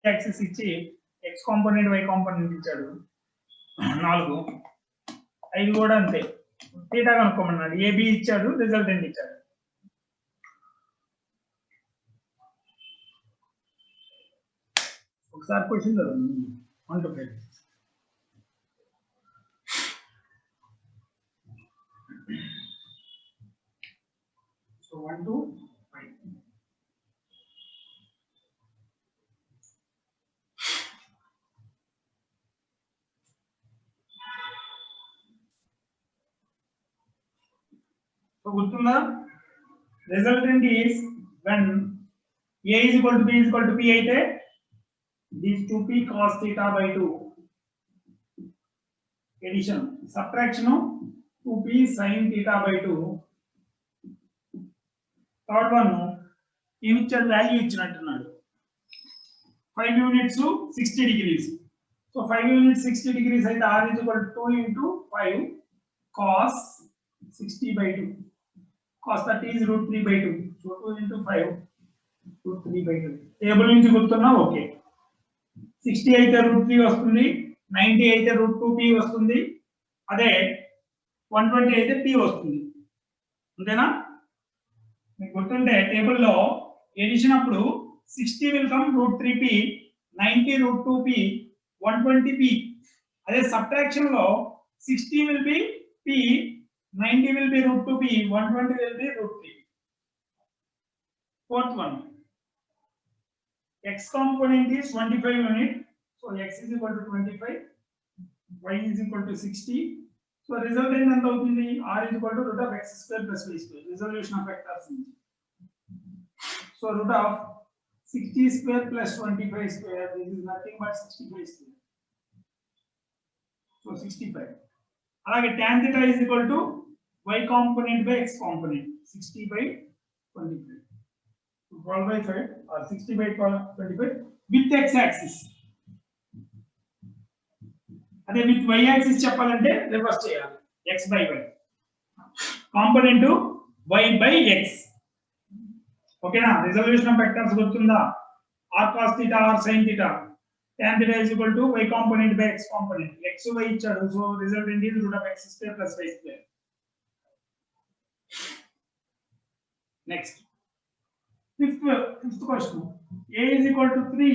Axis ఇచ్చి X component why component ఇచ్చాడు 4 5 కూడా అంతే తీటా కనుక్కోమన్నాడు ఏబి ఇచ్చాడు రిజల్టెంట్ ఇచ్చాడు ఒకసారి క్వశ్చన్ చదవండి 1 to 5 so 1 to 5 so గుర్తుందా resultant is when a is equal to b is equal to p అయితే this 2p cos theta by 2 addition subtraction 2p sin theta by 2 third one ఇచ్చాడు value ఇచ్చినట్టున్నాడు 5 units 60 degrees so 5 units 60 degrees అయితే r is equal to 2 into 5 cos 60 by 2 cos 30 is root 3 by 2 so 2 into 5 root 3 by 2 table నుంచి గుర్తున్నా okay 60 అయితే route 3 వస్తుంది 90 అయితే route 2p వస్తుంది అదే 120 అయితే p వస్తుంది అంతేనా మీకు గుర్తుంటే టేబుల్ లో ఎడిషన్ అప్పుడు 60 will come route 3p 90 route 2p 120p అదే సబ్ట్రాక్షన్ లో 60 will be p 90 will be root 2p 120 will be root 3 fourth one x component is 25 unit so x is equal to 25 y is equal to 60 so resultant ఎంత అవుతుంది r is equal to root of x square plus y square resolution of vectors so root of 60 square plus 25 square this is nothing but 65 square so 65 అలాగే tan theta is equal to y component by x component 60 by 25 12 by 5 or 60 by 25 with x axis అదే with y axis చెప్పాలంటే reverse చేయాలి x by y component y by x ఓకేనా resolution of vectors గుర్తుందా r cos theta r sin theta tan theta is equal to y component by x component x y ఇచ్చాడు so resultant is root of x square plus y square next fifth question a is equal to 3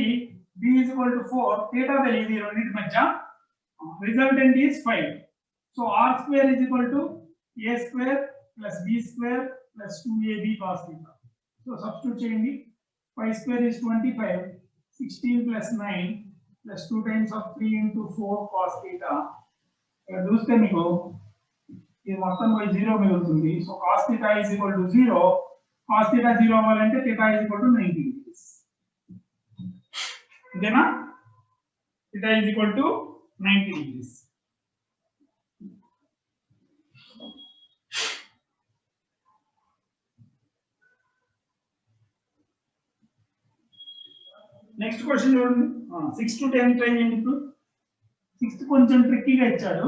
b is equal to 4 theta తెలియదు ఈ రెండింటి మధ్య resultant is 5 so r square is equal to a square plus b square plus 2ab cos theta so substitute చేయండి 5 square is 25 16 plus 9 plus 2 times of 3 into 4 cos theta ఇక్కడ చూస్తే మీకు ఇది మొత్తం పోయి 0 మిగులుతుంది so cos theta is equal to 0 cos theta 0 అవ్వాలంటే theta is equal to 90 degrees అంతేనా theta is equal to 90 degrees next question చూడండి 6 to 10 ట్రై చేయండి ఇప్పుడు 6th కొంచెం ట్రిక్కీగా ఇచ్చాడు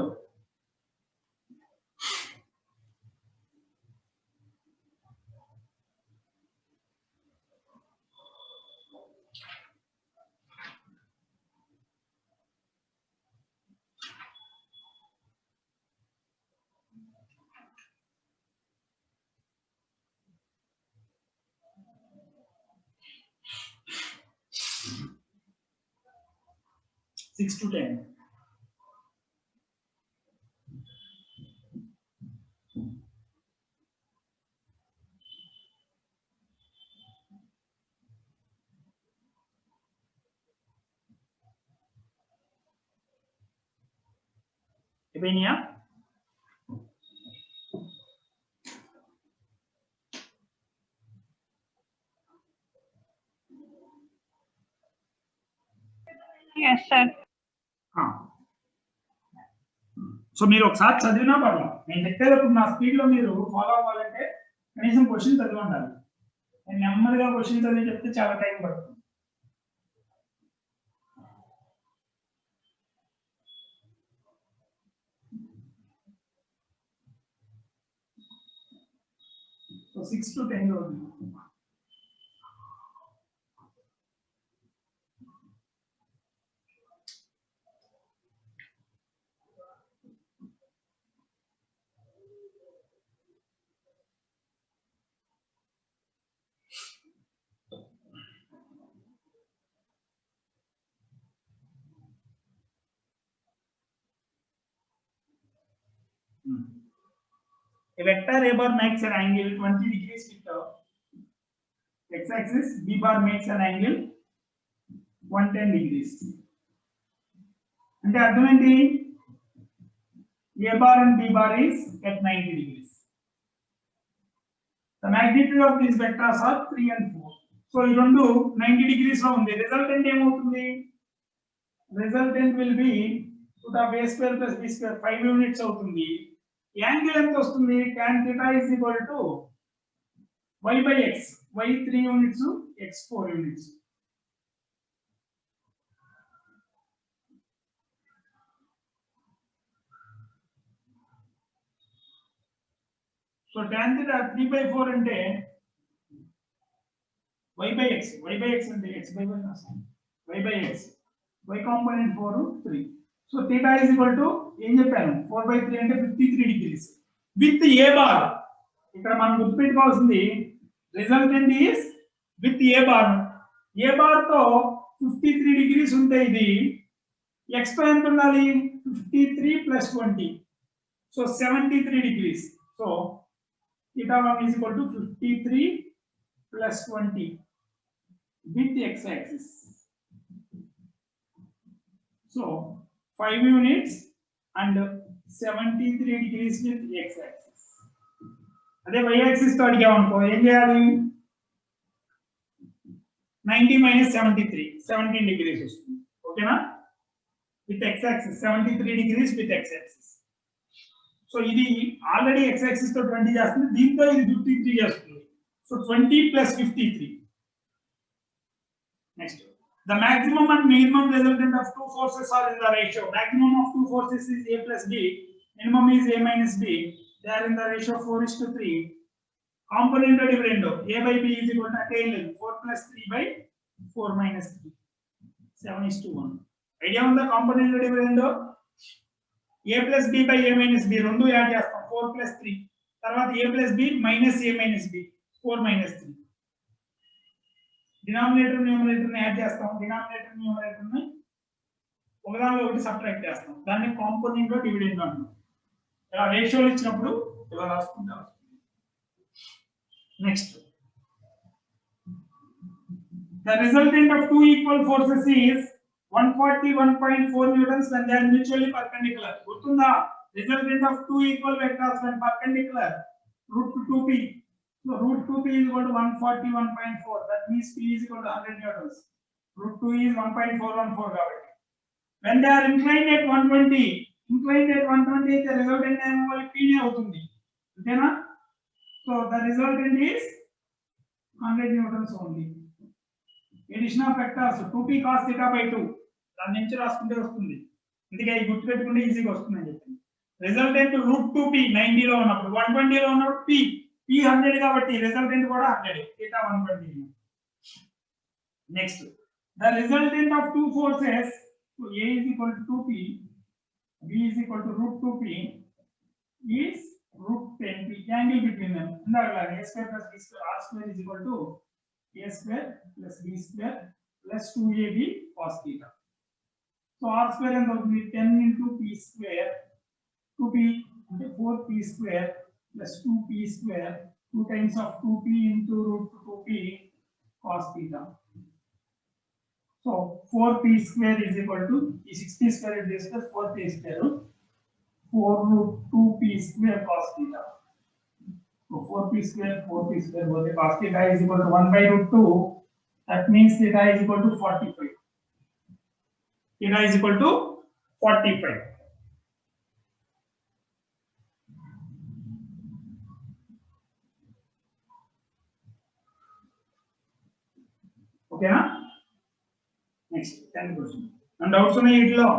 Six to 10. Evenia? Yes, sir. So మీరు ఒకసారి చదివినా పర్లేదు నేను చెప్పేటప్పుడు నా స్పీడ్ లో మీరు ఫాలో అవ్వాలంటే కనీసం క్వశ్చన్ చదివి ఉండాలి నేను నెమ్మదిగా క్వశ్చన్ చదివి చెప్తే చాలా టైం పడుతుంది సో 6 to 10 రోజులు A vector A bar makes an angle 20 degrees with the x-axis, B bar makes an angle 110 degrees. అంటే అర్థం ఏంటి? A bar and B bar is at 90 degrees. The magnitude of these vectors are 3 and 4. So ఈ రెండు 90 degrees లో ఉంది. Resultant ఏమవుతుంది? Resultant will be root of a square plus b square 5 units అవుతుంది. Angle ఎంత వస్తుంది? tan theta is equal to y by x. y 3 units, x 4 units. So tan theta 3 by 4 అంటే y by x అంటే x by y రాస్తాం. y by x. y component 4 3. So theta is equal to ఏం చెప్పాను? 4 by 3 అంటే 53 degrees. With a bar. ఇక్కడ మనం గుర్తుపెట్టుకోవాల్సింది resultant is with a bar. a bar తో 53 degrees ఉంటే ఇది x తో ఎంత ఉండాలి? 53 plus 20. So 73 degrees. So theta 1 is equal to 53 plus 20 with x-axis. So 5 units and 73 degrees with x-axis. అదే y-axis తో అడిగామనుకో ఏం చేయాలి? 90 minus 73 17 degrees వస్తుంది. ఓకేనా? with x-axis 73 degrees with x-axis. So ఇది ఆల్రెడీ x-axis తో 20 చేస్తుంది, దీంతో ఇది 53 చేస్తుంది. So 20 plus 53. Next, the maximum and minimum resultant of two forces are in the ratio. Maximum of two forces is a plus b, minimum is a minus b. They are in the ratio 4:3. Component dividendo a by b is equal to tail length 4 plus 3 by 4 minus 3 7:1. Idea on the component dividendo a plus b by a minus b రెండు add చేస్తాం 4 plus 3 తర్వాత a plus b minus a minus b 4 minus 3. Denominator numerator ని add చేస్తాం, denominator numerator ని ఒకదానిలో ఒకటి subtract చేస్తాం, దాన్ని కాంపోనెంట్ లో డివిడెండ్ అంటాం. ఇలా రేషియోలు ఇచ్చినప్పుడు ఇలా రాసుకుంటాం. Next, the resultant of two equal forces is 141.4 newtons when they are mutually perpendicular. గుర్తుందా? Resultant of two equal vectors when perpendicular root 2p. So root 2p is equal to 141.4. That means p is equal to 100 newtons. Root 2 is 1.414 కాబట్టి. When they are inclined at 120 the resultant ఏమో p నే అవుతుంది. అంతేనా? So the resultant is 100 newtons only. Addition of vectors 2p cos theta by 2 దాని నుంచి రాసుకుంటే వస్తుంది. అందుకే ఈ గుర్తు పెట్టుకుంటే ఈజీగా వస్తుంది అని చెప్పి. రిజల్టెంట్ root 2p 90 లో ఉన్నప్పుడు 120 లో ఉన్నప్పుడు p 100 కాబట్టి రిజల్టెంట్ కూడా 100 theta 120. Next, the resultant of two forces, so a is equal to 2p, b is equal to root 2p is root 10p. Angle between them ఇందాక a square plus b square r square is equal to a square plus b square plus 2ab cos theta. So r square ఎంత అవుతుంది? 10 into p square 2p అంటే 4p square plus 2p square 2 times of 2p into root 2p cos theta. So 4p square is equal to 60 square is equal to 4p square 4 root 2p square cos theta. So 4p square both cos theta is equal to 1 by root 2. That means theta is equal to 45. Theta is equal to 45. Okay na? Next 10th question. And doubts on it law.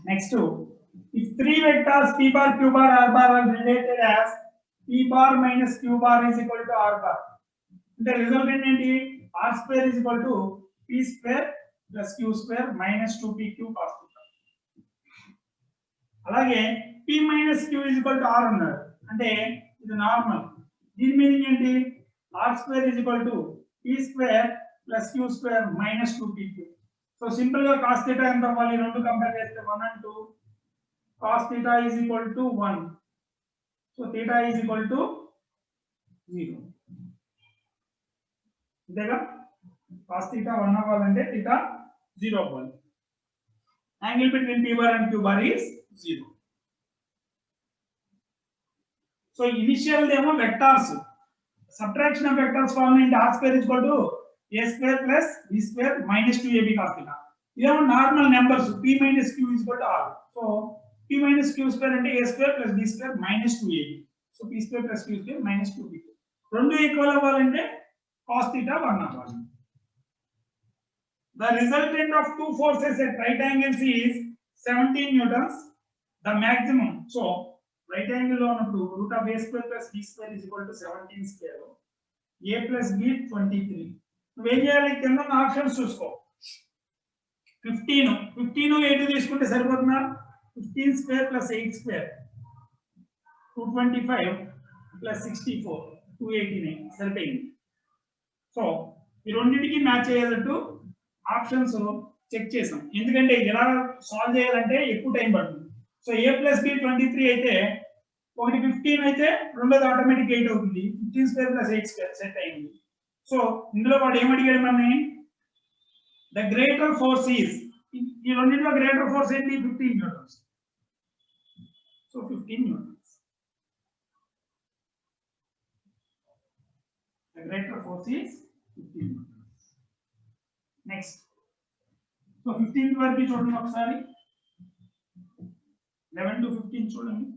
Next two, if three vectors p bar, q bar, r bar are related as p bar minus q bar is equal to r bar. The resultant is r square is equal to p square plus q square minus 2pq cos theta. అలాగే p minus q is equal to r అన్నారు అంటే ఇది normal. దీని meaning ఏంటి? r square is equal to p square plus q square minus 2pq. So simple గా cos theta ఎంత అవ్వాలి రెండు కంపేర్ చేస్తే 1 and 2 cos theta is equal to 1. So theta is equal to 0. ఇదేగా cos theta 1 అవ్వాలంటే theta 0 అవ్వాలి. Angle between p bar and q bar is 0. So initial demo vectors, subtraction of vectors form into r square is equal to a square plus b square minus 2ab cos theta. These are normal numbers. P minus q is equal to r. So p minus q square into a square plus b square minus 2ab. So p square plus q square minus 2b. Rendu equal avvalante cos theta 1 avvali. The resultant of two forces at right angles is 17 newtons. The maximum. So right angle lo ఉన్నప్పుడు root of a square plus b square is equal to 17 square. A plus b 23. నువ్వు ఏం చేయాలి కింద options చూసుకో. 15 8 తీసుకుంటే సరిపోతుందా? 15 square plus 8 square 225 plus 64 289 సరిపోయింది. So ఈ రెండింటికి మ్యాచ్ అయ్యేటట్టు ఆప్షన్స్ చెక్ చేసాం. ఎందుకంటే ఎలా సాల్వ్ చేయాలంటే ఎక్కువ టైం పడుతుంది. సో a ప్లస్ b 23 అయితే ఒకటి 15 అయితే రెండోది ఆటోమేటిక్ 8 అవుతుంది. 15 స్క్వేర్ ప్లస్ 8 స్క్వేర్ సెట్ అయింది. సో ఇందులో వాడు ఏమడిగాడు మనని? ద గ్రేటర్ ఫోర్స్ ఈజ్, ఈ రెండింటిలో గ్రేటర్ ఫోర్స్ ఏంటి? 15 newtons. So 15 newtons. The greater force is 15 newtons. Next so 15 వరకు చూడండి ఒకసారి. 11 to 15 చూడండి.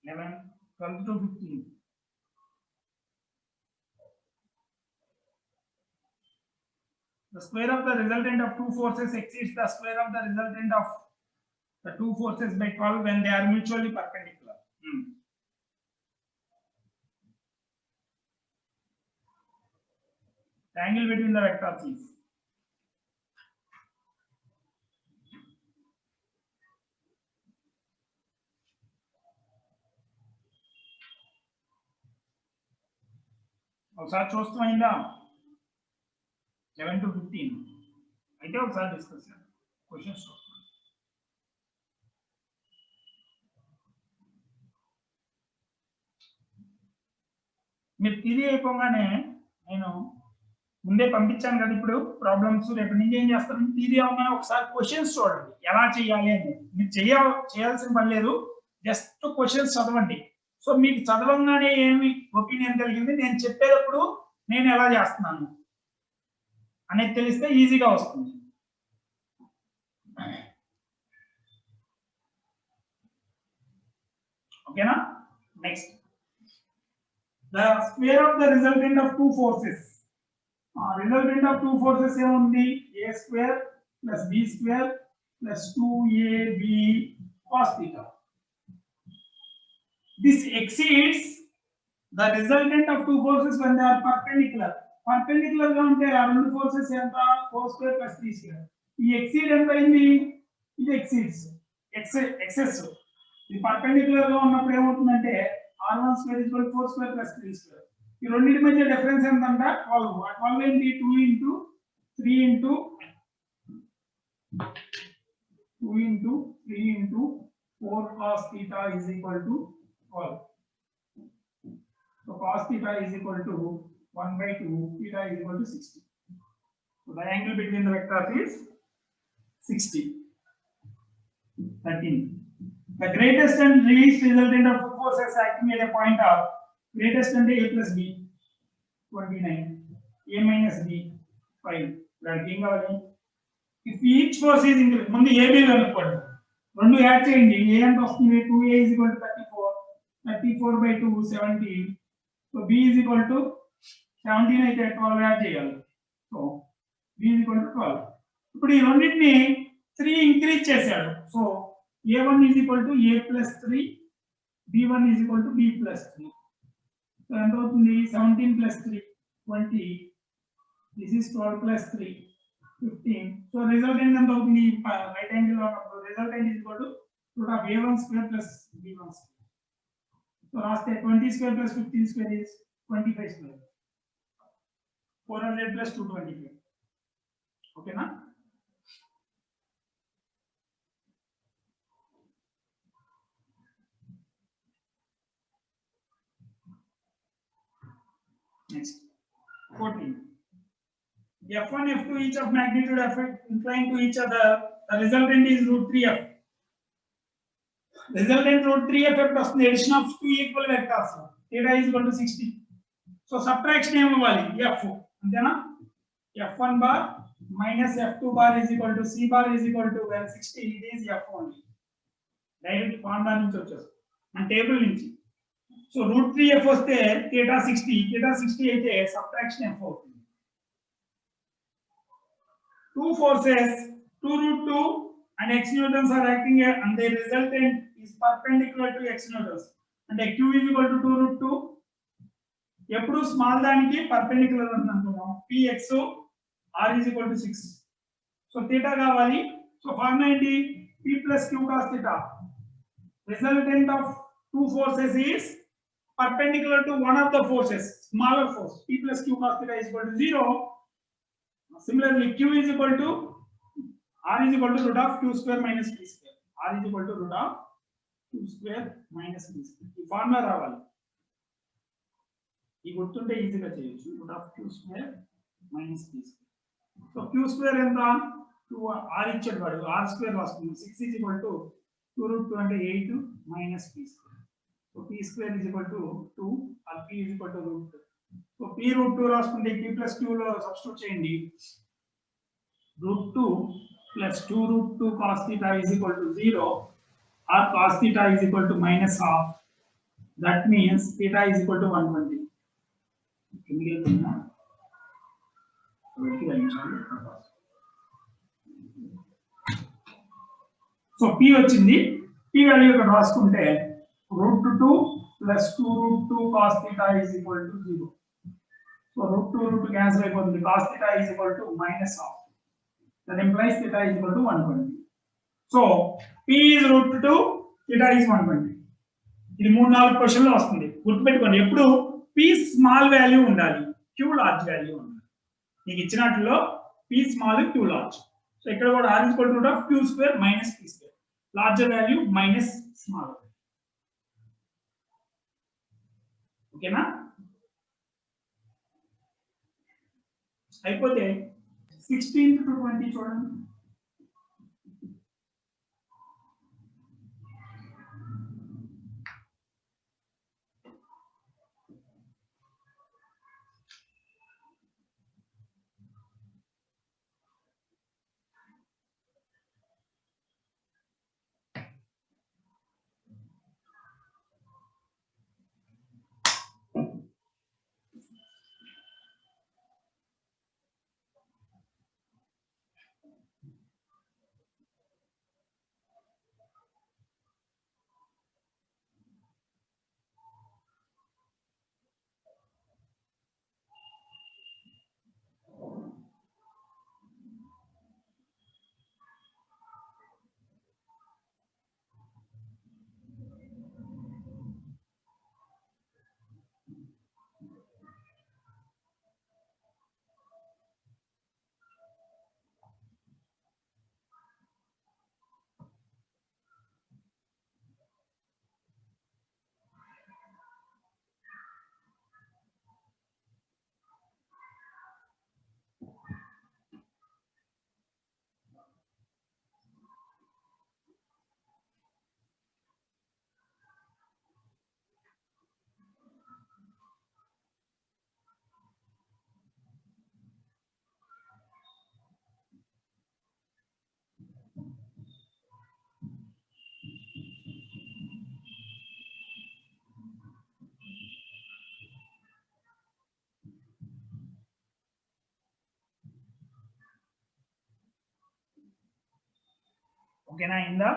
Eleven, 12 to 15. The square of the resultant of two forces exceeds the square of the resultant of the two forces by 12 when they are mutually perpendicular. The angle between the vectors is ఒకసారి చూస్తామైందా? 11 to 15 అయితే ఒకసారి discuss చేద్దాం. Questions చూస్తాం. మీరు theory అయిపోగానే నేను ముందే పంపించాను కదా ఇప్పుడు ప్రాబ్లమ్స్. రేపు నుంచి ఏం చేస్తాను, థియరీ అవగానే ఒకసారి క్వశ్చన్స్ చూడండి ఎలా చేయాలి అని. మీరు చేయాల్సిన పని లేదు, జస్ట్ క్వశ్చన్స్ చదవండి. సో మీకు చదవంగానే ఏమి ఒపీనియన్ కలిగింది, నేను చెప్పేటప్పుడు నేను ఎలా చేస్తున్నాను అనేది తెలిస్తే ఈజీగా వస్తుంది. ఓకేనా? Next the square of the resultant of two forces. Resultant of two forces ఏముంది? a square plus b square plus 2ab cos theta. This exceeds the resultant of two forces when they are perpendicular. Perpendicular గా ఉంటే ఆ రెండు forces ఎంత? 4 square plus 3 square. ఈ exceed ఎంత అయింది? ఇది ఎక్సీడ్స్ ఎక్సెస్. ఇది పర్పెండిక్యులర్ గా ఉన్నప్పుడు ఏమవుతుందంటే r1 square equal 4 square plus 3 square. ఈ రెండింటి మధ్య డిఫరెన్స్ ఎంత అంటే 12. 12 ఏంటి? 2 into 3 into 2 into 3 into 4 cos theta is equal to 12. So cos theta is equal to 1 by 2, theta is equal to 60. So the angle between the vectors is 60. 13. The greatest and least resultant of two forces acting at a point of greatest and a plus b 29, a minus b 5. Writing avali. If each force is increased, ముందు ab కనుక్కోండి. రెండు add చేయండి. a ఎంత వస్తుంది? 2a is equal to 34. 34 by 2 17. So b is equal to 17 అయితే 12 add చేయాలి. So b is equal to 12. ఇప్పుడు ఈ రెండింటిని 3 ఇంక్రీజ్ చేశాడు. So a1 is equal to a plus 3, b1 is equal to b plus 3. So ఎంత అవుతుంది 17 plus 3 20. This is 12 plus 3 15. So resultant ఎంత అవుతుంది రైట్ యాంగిల్ లో ఉన్నప్పుడు resultant is equal to root of a1 square plus b1 square. So రాస్తే 20 square plus 15 square is 25 square. 400 plus 225. Okay na? Next 14. F1 F2 each of magnitude f inclined to each other. The resultant is root 3f. Resultant root 3f plus the addition of two equal vectors. Theta is equal to 60. So subtraction em avali f antena f1 bar minus f2 bar is equal to c bar is equal to when 60 it is f only. Direct formula nunchi vachesi మన table నుంచి. So root 3f వస్తే theta 60 అయితే subtraction f అవుతుంది. Two forces 2 root 2 and x newtons are acting here and the resultant is perpendicular to x newtons. And q is equal to 2 root 2. ఎప్పుడు small దానికి perpendicular ఉంటుంది అనుకున్నాం. px r is equal to 6. So theta కావాలి. So formula ఏంటి p plus q cos theta. Resultant of two forces is perpendicular to one of the forces, smaller force. p plus q cos theta is equal to 0. Similarly, q is equal to r is equal to root of q square minus p square. R is equal to root of q square minus p square. ఈ formula రావాలి. ఈ గుర్తుంటే ఈజీగా చేయొచ్చు. root of q square minus p square. So q square ఎంత 2 r ఇచ్చాడు వాడు. r square రాసుకుందాం. 6 is equal to 2 root 2 అంటే 8 minus p square. So p square is equal to 2 or p is equal to root 2. So p root 2 రాసుకుంటే p plus q లో substitute చేయండి. root 2 plus 2 root 2 cos theta is equal to 0 or cos theta is equal to minus half. That means theta is equal to 120. So p వచ్చింది. p value ఇక్కడ రాసుకుంటే root 2 plus 2 root 2 cos theta is equal to 0. So root 2 root 2 cancel అయిపోతుంది. cos theta is equal to minus half. That implies theta is equal to 120. So p is root 2, theta is 120. ఇది 3-4 క్వశ్చన్లో వస్తుంది. గుర్తుపెట్టుకోండి ఎప్పుడు p small value ఉండాలి, q large value ఉండాలి. మీకు ఇచ్చినట్లో p small q large. So ఇక్కడ కూడా r is equal to root of q square minus p square. Larger value minus small. ఓకేనా? అయిపోతే 16 to 20 చూడండి. ఓకేనా? అయిందా?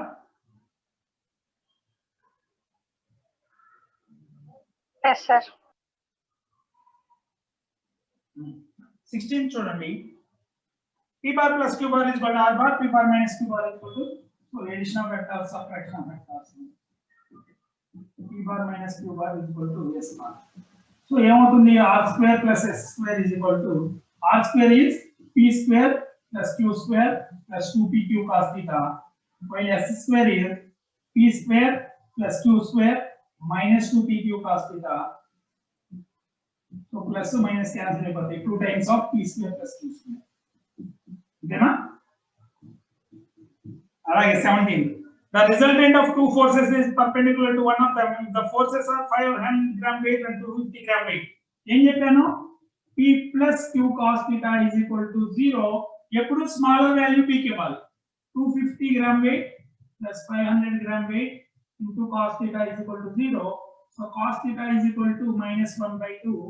Yes, sir. 16 చూడండి p bar plus q bar is equal to r bar, p bar minus q bar is equal to, so addition of vectors, subtraction of vectors. p bar minus q bar is equal to s bar. So ఏమవుతుంది r square plus s square is equal to, r square is p square plus q square plus 2pq cos theta, while s square is p square plus q square minus 2pq cos theta. So plus minus cancel అయిపోతాయి, 2 times of p square plus q square. ఓకేనా? అలాగే 17, the resultant of two forces is perpendicular to one of them. The forces are 500 gram weight and 250 gram weight. ఏం చెప్పాను? p plus q cos theta is equal to 0. ఎప్పుడు smaller value p కి ఇవ్వాలి. 250 gram weight plus 500 gram weight into cos theta is equal to 0. So cos theta is equal to minus 1/2.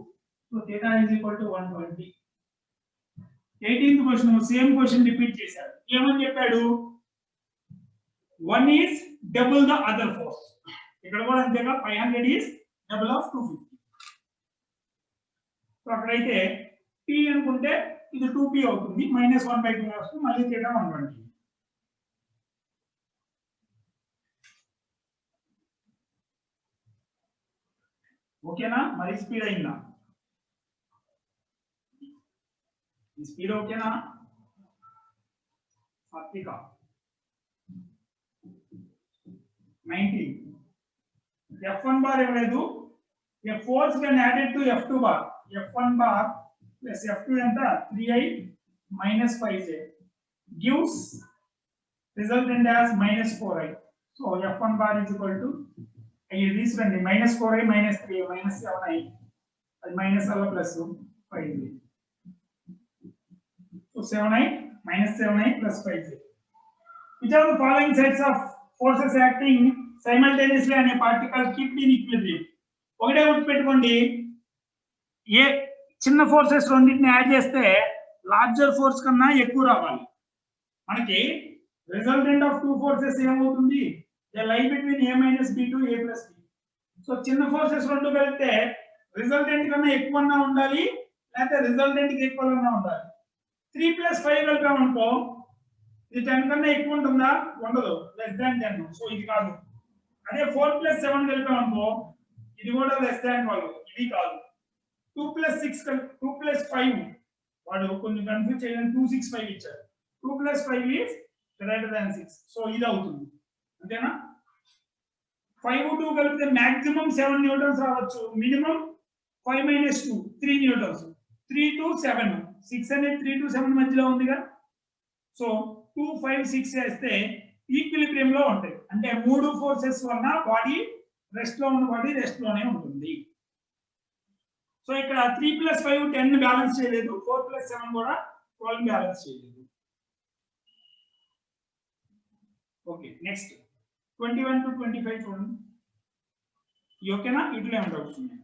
So theta is equal to 120. 18th question same question repeat చేశాడు. ఏమని చెప్పాడు? one is double the other force. ఇక్కడ కూడా అంతేగా 500 is double of 250. So అక్కడైతే p అనుకుంటే ఇది 2p అవుతుంది, minus 1/2 వస్తుంది, మళ్ళీ theta 120. ఓకేనా? మరి స్పీడ్ అయిందా? ఈ స్పీడ్ ఓకేనా? సాత్విక 19. f1 bar ఇవ్వలేదు, a force when added to f2 bar, f1 bar plus f2 ఎంత 3i minus 5j gives resultant as minus 4i. So f1 bar is equal to, ఇది తీసుకోండి, minus 4i minus 3i minus 7i, అది minus అలా plus 5j. So 7i minus 7i plus 5j. Which are the following sets of forces acting simultaneously on a particle kept in equilibrium? ఒకటే గుర్తుపెట్టుకోండి, ఏ చిన్న forces రెండింటిని add చేస్తే larger force కన్నా ఎక్కువ రావాలి. మనకి రిజల్టెంట్ ఆఫ్ టూ ఫోర్సెస్ ఏమవుతుంది? దే లై between a minus b to a plus b. So చిన్న ఫోర్సెస్ రెండు కలిపితే రిజల్టెంట్ కన్నా ఎక్కువన్నా ఉండాలి, లేకపోతే రిజల్టెంట్ కి ఈక్వల్ అన్నా ఉండాలి. 3 plus 5 కలిపాం అనుకో, ఇది 10 కన్నా ఎక్కువ ఉంటుందా? ఉండదు, లెస్ దాన్ 10. సో ఇది కాదు. అదే 4 plus 7 కలిపాం అనుకో, ఇది కూడా లెస్ దాన్ 12, ఇది కాదు. 2 plus 6 2 plus 5, వాడు కొంచెం కన్ఫ్యూజ్ చేయడానికి 2 6 5 ఇచ్చారు. 2 plus 5 is greater than 6. So ఇది అవుతుంది, అంతేనా? 5 2 కలిపితే మాక్సిమం 7 న్యూటన్స్ రావచ్చు, మినిమం 5 minus 2 3 న్యూటన్స్. 3 to 7, 6 అనేది 3 to 7 మధ్యలో ఉందిగా. సో 2 5 6 చేస్తే ఈక్విలిబ్రియం లో ఉంటాయి, అంటే మూడు ఫోర్సెస్ వల్ల బాడీ రెస్ట్ లో ఉన్న బాడీ రెస్ట్ లోనే ఉంటుంది. సో ఇక్కడ 3 plus 5 10 బ్యాలెన్స్ చేయలేదు, 4 plus 7 కూడా 12 బ్యాలెన్స్ చేయలేదు. ఓకే, నెక్స్ట్ 21 to 25 చూడండి. ఓకేనా? ఇట్లా ఏం డౌట్స్ ఉన్నాయి?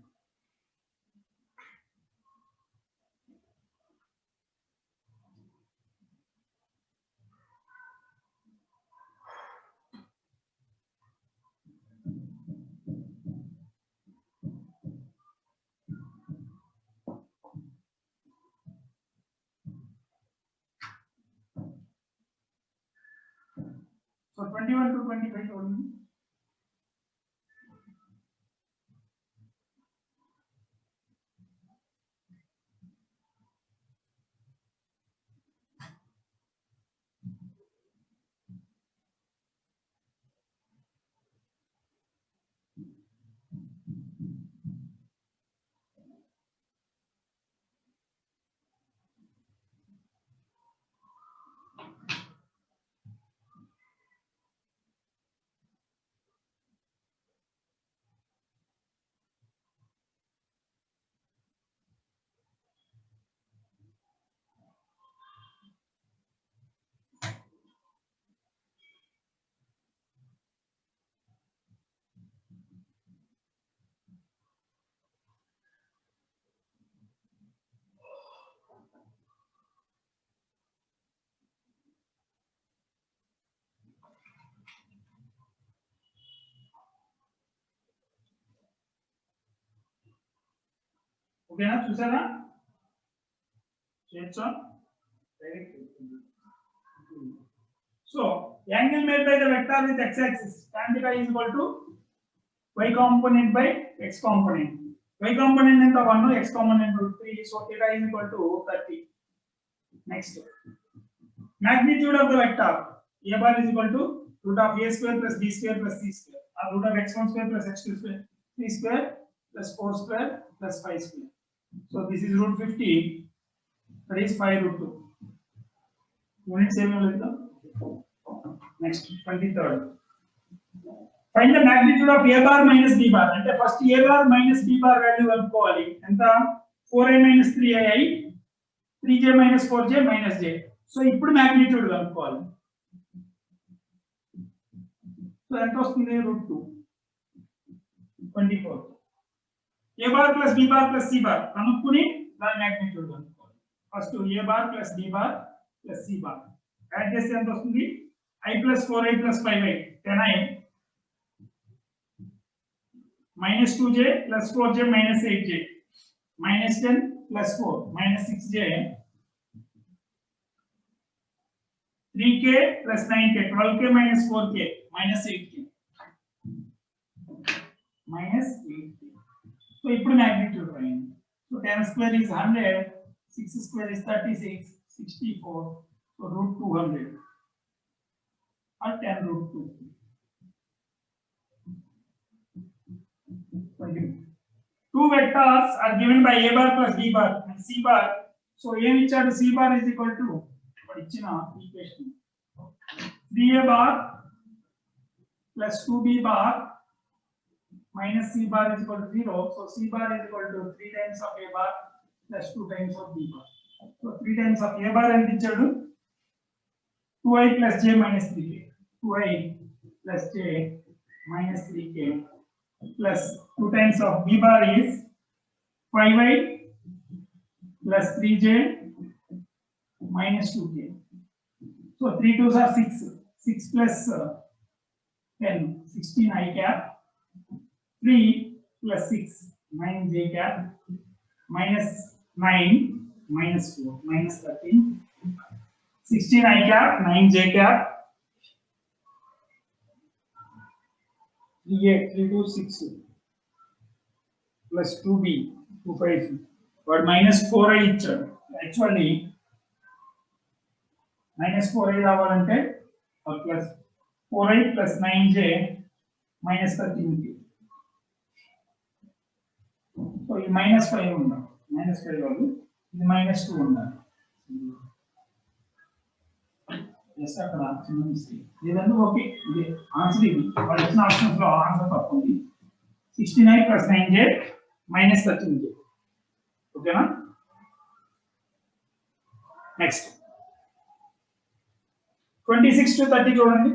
So 21 to 25 చూడండి. ఓకేనా? చూసారా? Shades on direct. So angle made by the vector with x-axis tan theta is equal to y component by x component. Y component enta 1, x component 3. So theta is equal to 30. Next, magnitude of the vector a bar is equal to root of a square plus b square plus c square, or root of x1 square plus x2 square, 3 square plus 4 square plus 5 square. So this is root 50, that is 5 root 2. Units same like that. Next, 23rd. Find the magnitude of a bar minus b bar. And the first a bar minus b bar value కనుక్కోవాలి. ఎంత 4i minus 3i, 3j minus 4j minus j. So ఇప్పుడు magnitude కనుక్కోవాలి. So ఎంత వస్తుంది? root 2. 24. a bar plus b bar plus c bar కనుక్కుని దాని magnitude కనుక్కోవాలి. First a bar plus b bar plus c bar add చేస్తే ఎంత వస్తుంది? I plus 4i plus 5i, 10i minus 2j plus 4j minus 8j minus 10 plus 4 minus 6j 3k plus 9k 12k minus 4k minus 8k minus 8k. So ఇప్పుడు magnitude రాయండి. So 10 square is 100, 6 square is 36, 64. So root 200 or 10 root 2. Two vectors are given by a bar plus b bar and c bar. So a which are c bar is equal to what ichina equation 3a bar plus 2b bar minus c bar is equal to 0. So c bar is equal to 3 times of a bar plus 2 times of b bar. So 3 times of a bar and ichadu 2i plus j minus 3k, 2i plus j minus 3k plus 2 times of b bar is 5i plus 3j minus 2k. So 3 2s are 6, 6 plus 10, 16 I cap, 3 plus 6, 9 j cap, minus 9 minus 4 minus 13, 16 I cap, 9 j cap, 3a 3 2 6 plus 2b 2 5, but minus 4i ఇచ్చాడు. Actually minus 4i రావాలంటే plus 4i plus 9j minus 13k. So ఈ minus 5 ఉండాలి, minus 5 కాదు, ఇది minus 2 ఉండాలి. Just అక్కడ చిన్న mistake. ఇదంతా ఓకే, ఇది ఆన్సర్. ఇది వాళ్ళు ఇచ్చిన ఆప్షన్స్ లో ఆన్సర్ తప్పు ఉంది. 69 plus 9j minus 13j. ఓకేనా? నెక్స్ట్ 26 to 30 చూడండి.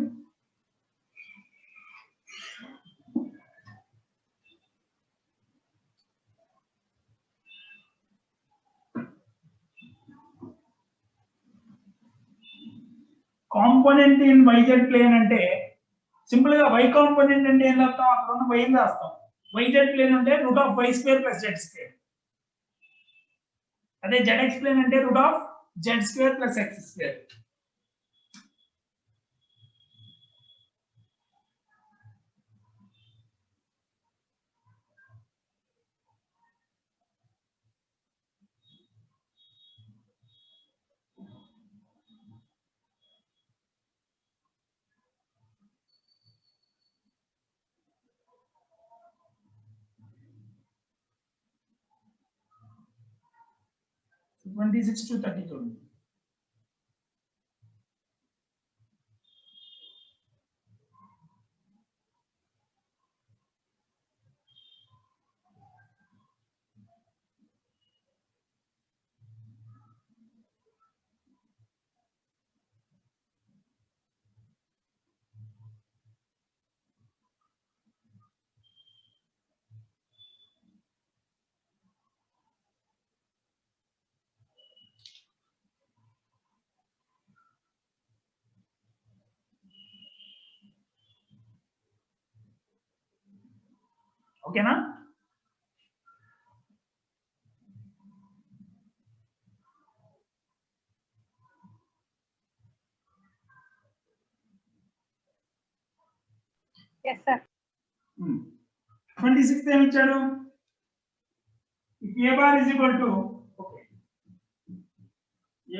కాంపోనెంట్ ఇన్ yz ప్లేన్ అంటే సింపుల్ గా y కాంపోనెంట్ అంటే ఏం రాస్తాం? అక్కడ ఉన్న y రాస్తాం. yz ప్లేన్ అంటే root of y square plus z square. అదే zx ప్లేన్ అంటే root of z square plus x square. So 26 to 30 చూడండి. ఓకేనా? Yes, sir. 26th ఏమి ఇచ్చాడు? If a bar is equal to, okay,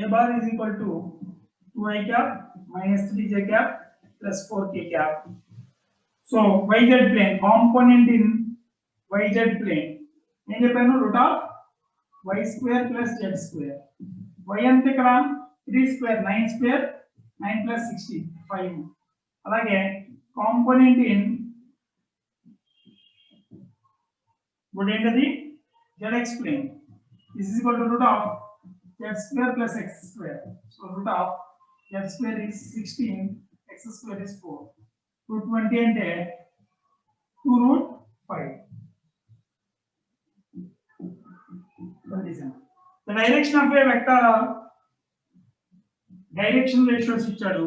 a bar is equal to 2i cap minus 3j cap plus 4k cap. So yz plane component in yz plane ఏం చెప్పాను? root of y square plus z square. y అంటే ఇక్కడ 3 square 9 square 9 plus 16 5. అలాగే component in what ఏంటది? zx plane. This is equal to root of z square plus x square. So root of z square is 16, x square is 4. Root 20 అంటే 2 root 5. The direction of a vector direction ratios ఇచ్చాడు.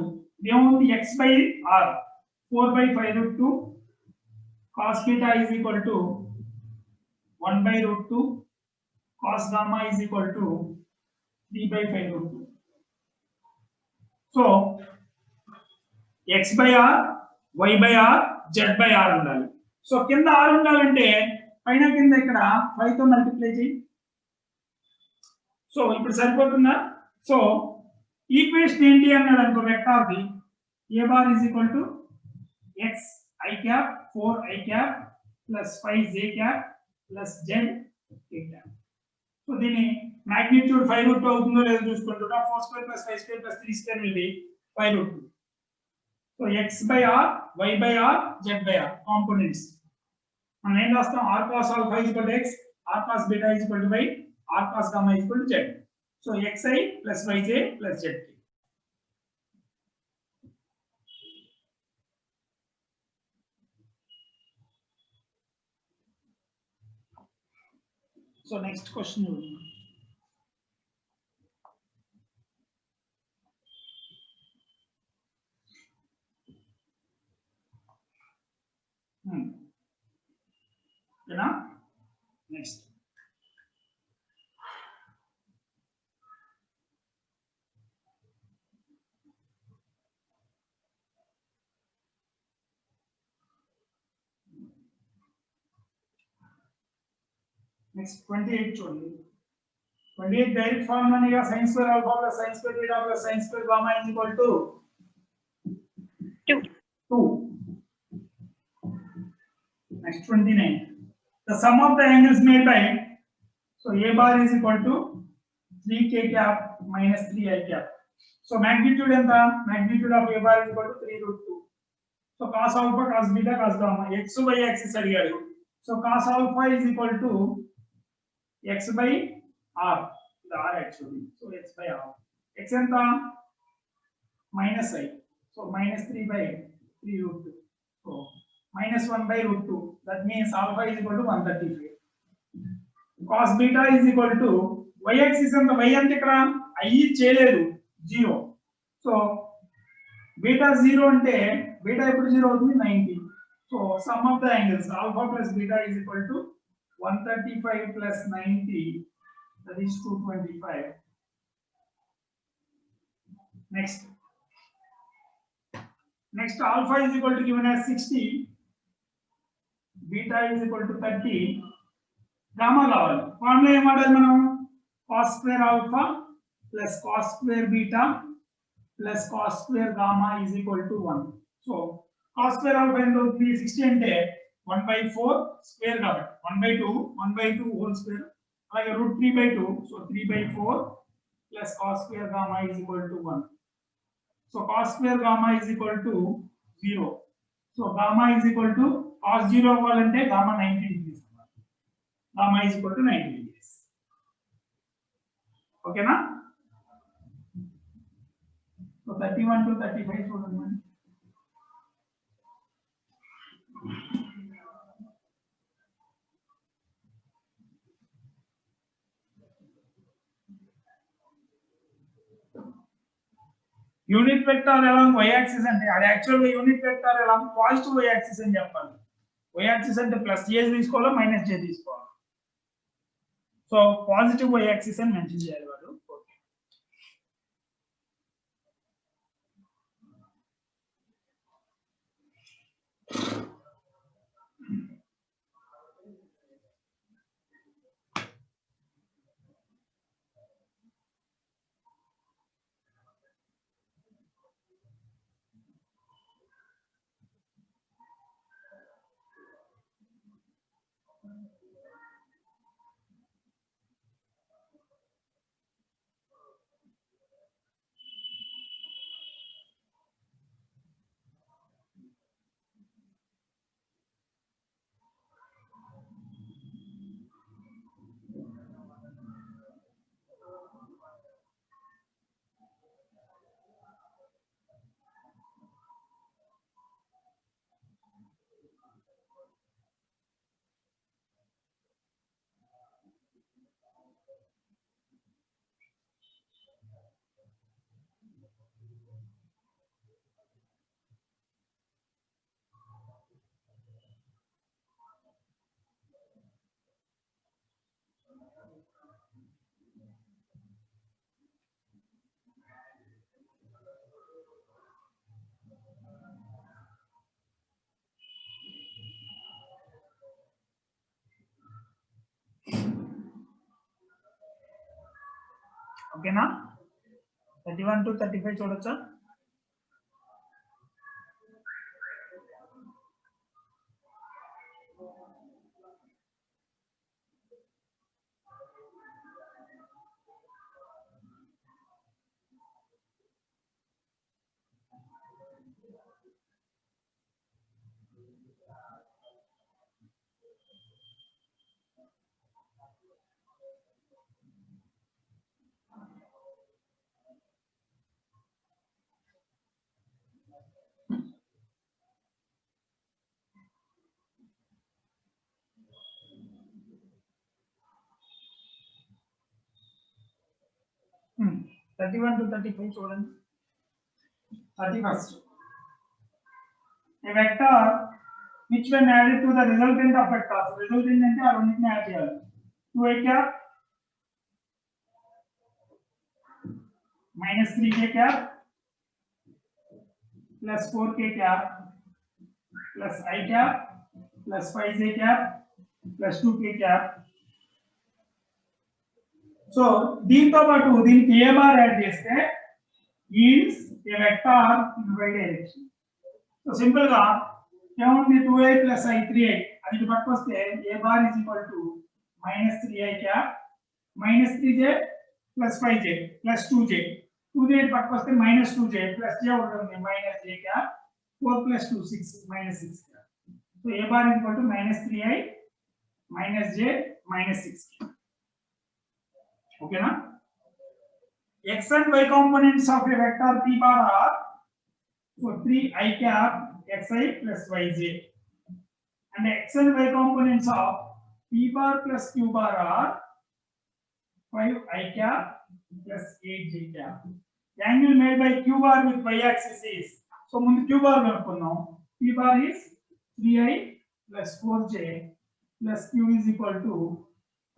ఏముంది? x by r 4 by 5 root 2 cos theta is equal to 1 by root 2 cos gamma is equal to 3 by 5 root 2. So x by r, y by r, z by r ఉండాలి. So కింద r ఉండాలంటే పైన కింద ఇక్కడ 5 తో multiply చేయి. So ఇప్పుడు సరిపోతుందా? సో ఈక్వేషన్ ఏంటి అన్నాడు అనుకో vector the a bar is equal to x I cap 4 I cap plus 5 j cap plus z k cap. So దీని magnitude 5 root 2 అవుతుందో లేదో చూసుకుంటున్నా. 4 square plus 5 square plus 3 square will be 5 root 2. So x by r, y by r, z by r components. మనం ఏం రాస్తాం? r cos alpha is equal to x, r cos beta is equal to y, r cos gamma is equal to z. So xi plus yj plus zk. So next question. Next. Next 28 చూడండి. 28 direct formula నిగా sin square alpha plus sin square beta plus sin square gamma is equal to 2. Next 29. The sum of the angles made by, so a bar is equal to 3k cap minus 3i cap. So magnitude enta? Magnitude of a bar is equal to 3 root 2. So cos alpha, cos beta, cos gamma, x by axis అడిగాడు. So cos alpha is equal to x by r, the r actually. So x by r. X enta? Minus I. So minus 3 by 3 root 2. So minus 1 by root 2. That means alpha is equal to 135. Cos beta is equal to y axis and the y ante ikkada I చేయలేదు 0. So beta 0 అంటే beta ఎప్పుడు 0 అవుతుంది? 90. So sum of the angles alpha plus beta is equal to 135 plus 90, that is 225. Next alpha is equal to given as 60, beta is equal to 30, gamma కావాలి. Formula ఏం వాడాలి మనం? cos square alpha plus cos square beta plus cos square gamma is equal to 1. So cos square alpha ఎంత అవుతుంది? 60 అంటే 1/4 square కాబట్టి 1/2 whole square, అలాగే route 3/2. So 3/4 plus cos square gamma is equal to 1. So cos square gamma is equal to 0. So gamma is equal to cos 0 అవ్వాలంటే gamma 90 degrees. Gamma is equal to 90 degrees. Okay na? So 31 to 35 చూడండి. Unit vector along y axis అంటే అది actual గా unit vector along positive y axis అని చెప్పాలి. y axis అంటే plus j తీసుకోవాలా minus j తీసుకోవాలా. సో పాజిటివ్ y యాక్సిస్ అని మెన్షన్ చేయాలి వాడు. ఓకే. ఓకేనా 31 to 35 చూడొచ్చా Hmm. 31 to 35 చూడండి 31st a vector which when added to the resultant of vectors resultant అంటే ఆ రెండింటిని యాడ్ చేయాలి 2i cap minus 3j cap plus 4k cap plus I cap plus 5j cap plus 2k cap so దీంతో పాటు దీనికి a bar add చేస్తే yields a vector in y direction so simple గా ఏముంది 2i plus I 3i అది ఇటు పక్కకు వస్తే a bar is equal to minus 3i cap minus 3j plus 5j plus 2j 2j ఇటు పక్కకు వస్తే minus 2j plus j ఉంటుంది minus j cap 4 plus 2 6 minus 6 cap so a bar is equal to minus 3i minus j minus 6 okay na x and y components of a vector p bar are so 3i cap xi plus yj and x and y components of p bar plus q bar are 5i cap plus 8j cap. The angle made by q bar with y axis is so mundu q bar kanukunnam p bar is 3i plus 4j plus q is equal to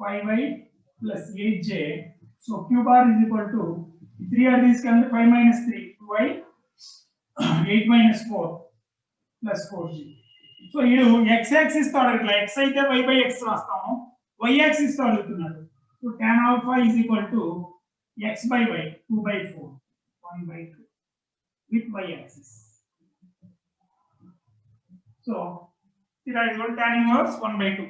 5i plus 8j so q bar is equal to 3 are these can 5 minus 3 2i 8 minus 4 plus 4g so you x axis తో అడగట్లా x అయితే y by x రాస్తాము y axis తో అడుగుతున్నాడు so tan alpha is equal to x by y 2 by 4 1 by 2 with y axis so theta is equal to tan inverse 1 by 2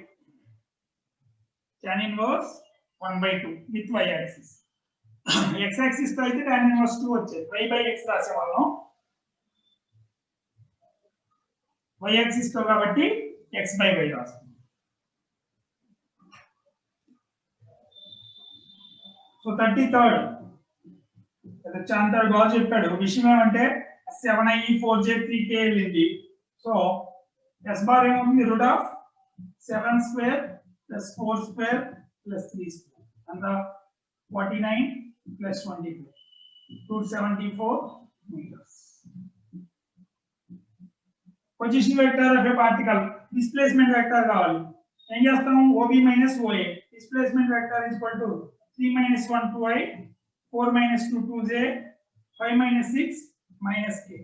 tan inverse 1 by 2 with y axis x axis తో అయితే tan inverse 2 వచ్చేది y by x రాసేవాళ్ళం y axis తో కాబట్టి x by y రాస్తాం so 33rd అది చాంతాడు బాగా చెప్పాడు విషయం ఏమంటే 7i 4j 3k వెళ్ళింది సో s బార్ ఏముంది root of 7 square plus 4 square plus 3 square అంత 49 plus 24 274 meters position vector of A particle displacement vector కావాలి ఏం చేస్తాం OB minus OA displacement vector is equal to 3 minus 1 2i 4 minus 2 2j 5 minus 6 minus k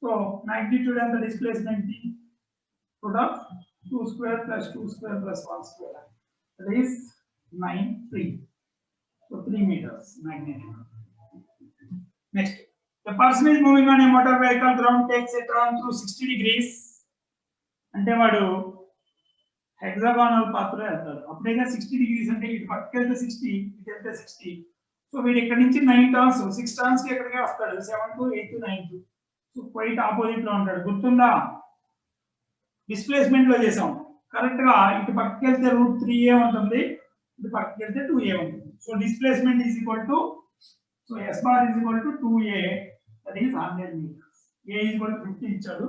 so magnitude and the displacement root of 2 square plus 2 square plus 1 square that is 9 3 so 3 meters magnitude next the person is moving on a motor vehicle ground takes a turn through 60 degrees అంటే వాడు hexagonal path లో వెళ్తాడు అప్పుడేగా 60 degrees అంటే ఇటు పక్కకి వెళ్తే 60 ఇటు వెళ్తే 60 సో వీడు ఇక్కడ నుంచి 9 టర్న్స్ 6 టర్న్స్ కి ఎక్కడికి వస్తాడు 7 to 8 to 9 to so quite opposite లో ఉంటాడు గుర్తుందా డిస్ప్లేస్మెంట్ లో చేసాం కరెక్ట్ గా ఇటు పక్కకి వెళ్తే రూట్ 3a ఉంటుంది ఇటు పక్కకి వెళ్తే 2a ఉంటుంది so displacement is equal to so s bar is equal to 2a that is 100 metres a is equal to 50 ఇచ్చాడు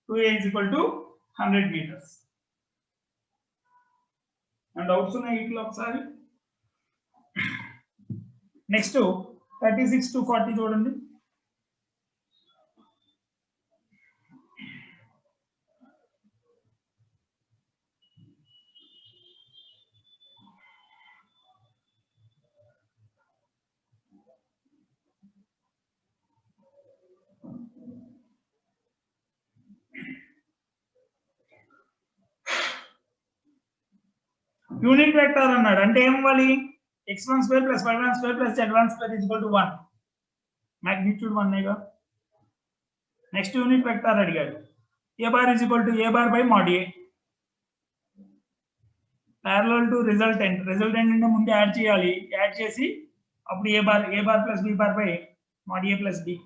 2a is equal to 100 metres and doubts ఉన్నాయి ఇట్లా ఒకసారి నెక్స్ట్ 36 to 40 చూడండి యూనిట్ వెక్టర్ అన్నాడు అంటే ఏం ఇవ్వాలి x1 square plus y1 square plus z1 square is equal to 1. Magnitude 1 है. Next unit vector अडिगाరు. A bar is equal to A bar by mod A. Parallel to resultant. Resultant అంటే ముందు add చేయాలి. Add చేసి అప్పుడు A bar plus B bar by mod A plus B.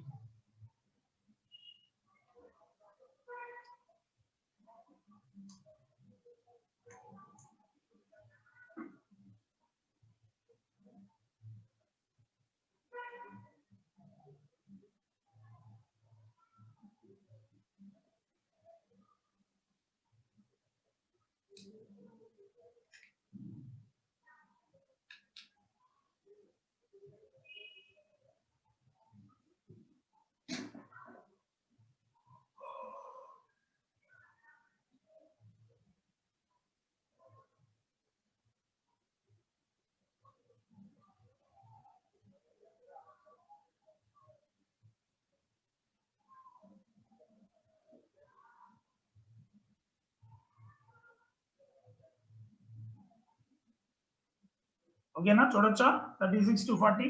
ఓకేనా చూడొచ్చా 36 to 40.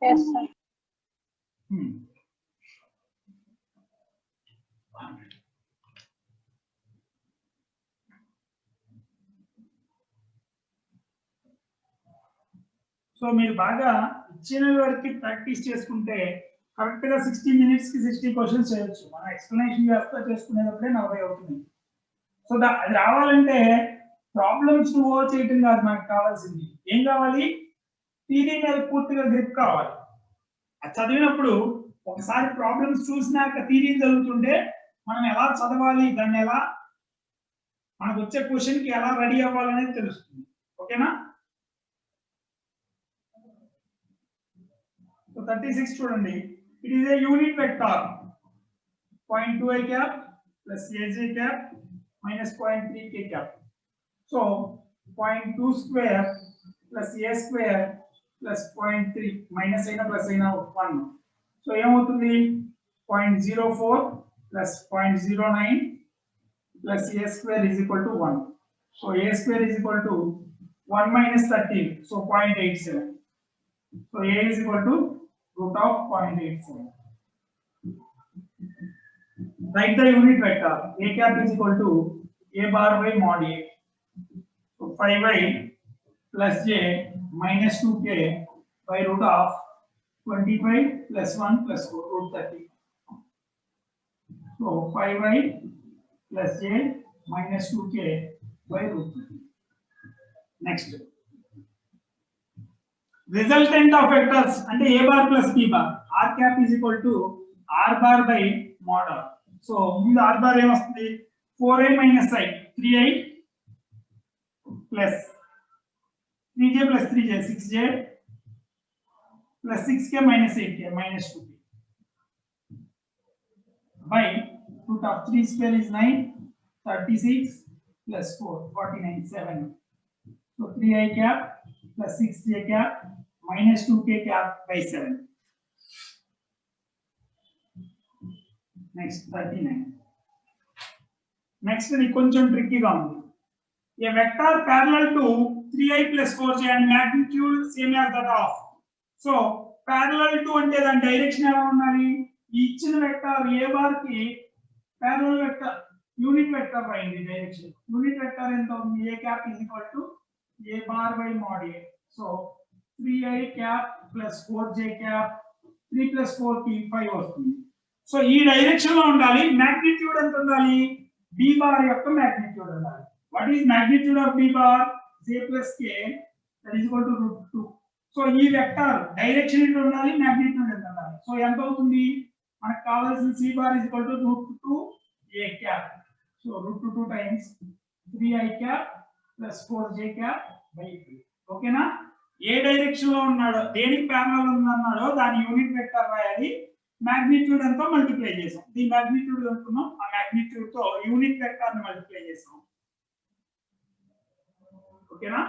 Yes, sir. So మీరు బాగా ఇచ్చిన వరకు ప్రాక్టీస్ చేసుకుంటే కరెక్ట్ గా 60 minutes కి 60 క్వశ్చన్స్ చేయొచ్చు. మన ఎక్స్ప్లెనేషన్ చేస్తా చేసుకునేటప్పుడే 40 అవుతుంది. సో అది రావాలంటే ప్రాబ్లమ్స్ ఓవర్ చేయటం కాదు మనకు కావాల్సింది. ఏం కావాలి? థియరీ మీద పూర్తిగా గ్రిప్ కావాలి. అది చదివినప్పుడు ఒకసారి ప్రాబ్లమ్స్ చూసినాక థియరీ చదువుతుంటే మనం ఎలా చదవాలి, దాన్ని ఎలా మనకు వచ్చే క్వశ్చన్ కి ఎలా రెడీ అవ్వాలనేది తెలుస్తుంది. ఓకేనా? 36 చూడండి. It is a unit vector 0.2i cap plus aj cap minus 0.3k cap. So 0.2 square plus a square plus 0.3 minus అయినా plus అయినా 1. సో ఏమవుతుంది? 0.04 plus 0.09 plus a square is equal to 1. So a square is equal to 1 minus 13. So 0.87. So a is equal to root of 0.87. Write the unit vector. A cap is equal to a bar by mod A. So 5i plus j minus 2k by root of 25 plus 1 plus 4 root 30. So 5i plus j minus 2k by root 30. Next. Resultant of vectors అంటే a bar plus b bar. R cap is equal to r bar by mod r. So ముందు r bar ఏమొస్తుంది? 4i minus i 3i plus 3j plus 3j 6j plus 6k minus 8k minus 2k by root of 3 square is 9 36 plus 4 49 7. So 3i cap plus 6j cap minus 2k cap by 7. Next 39. Next ఇది కొంచెం ట్రిక్కీగా ఉంది. A vector parallel to 3i plus 4j and magnitude same as that of. So parallel to అంటే దాని direction ఎలా ఉండాలి? ఈ ఇచ్చిన vector a bar కి parallel వెక్టర్ యూనిట్ వెక్టర్ రాయండి డైరెక్షన్. యూనిట్ వెక్టర్ ఎంత ఉంది? a cap is equal to a bar by mod a. So 3i cap plus 4j cap 3 plus 4 కి 5 వస్తుంది. సో ఈ డైరెక్షన్ లో ఉండాలి. మాగ్నిట్యూడ్ ఎంత ఉండాలి? b bar యొక్క మాగ్నిట్యూడ్ ఉండాలి. What is magnitude of b bar? J plus k that is equal to root 2. So ఈ వెక్టర్ డైరెక్షన్ ఎంత ఉండాలి? మాగ్నిట్యూడ్ ఎంత ఉండాలి? సో ఎంత అవుతుంది? మనకు కావాల్సిన c bar is equal to root 2 a cap. So root 2 times 3i cap plus 4j cap by 3. ఓకేనా? ఏ డైరెక్షన్ లో ఉన్నాడో, దేనికి ప్యారలల్ ఉందన్నాడో దాని యూనిట్ వెక్టర్ రాయాలి. మాగ్నిట్యూడ్ ఎంతో మల్టిప్లై చేసాం. దీని మాగ్నిట్యూడ్ అనుకున్నాం. ఆ మాగ్నిట్యూడ్ తో యూనిట్ వెక్టర్ ని మల్టిప్లై చేసాం. ఓకేనా?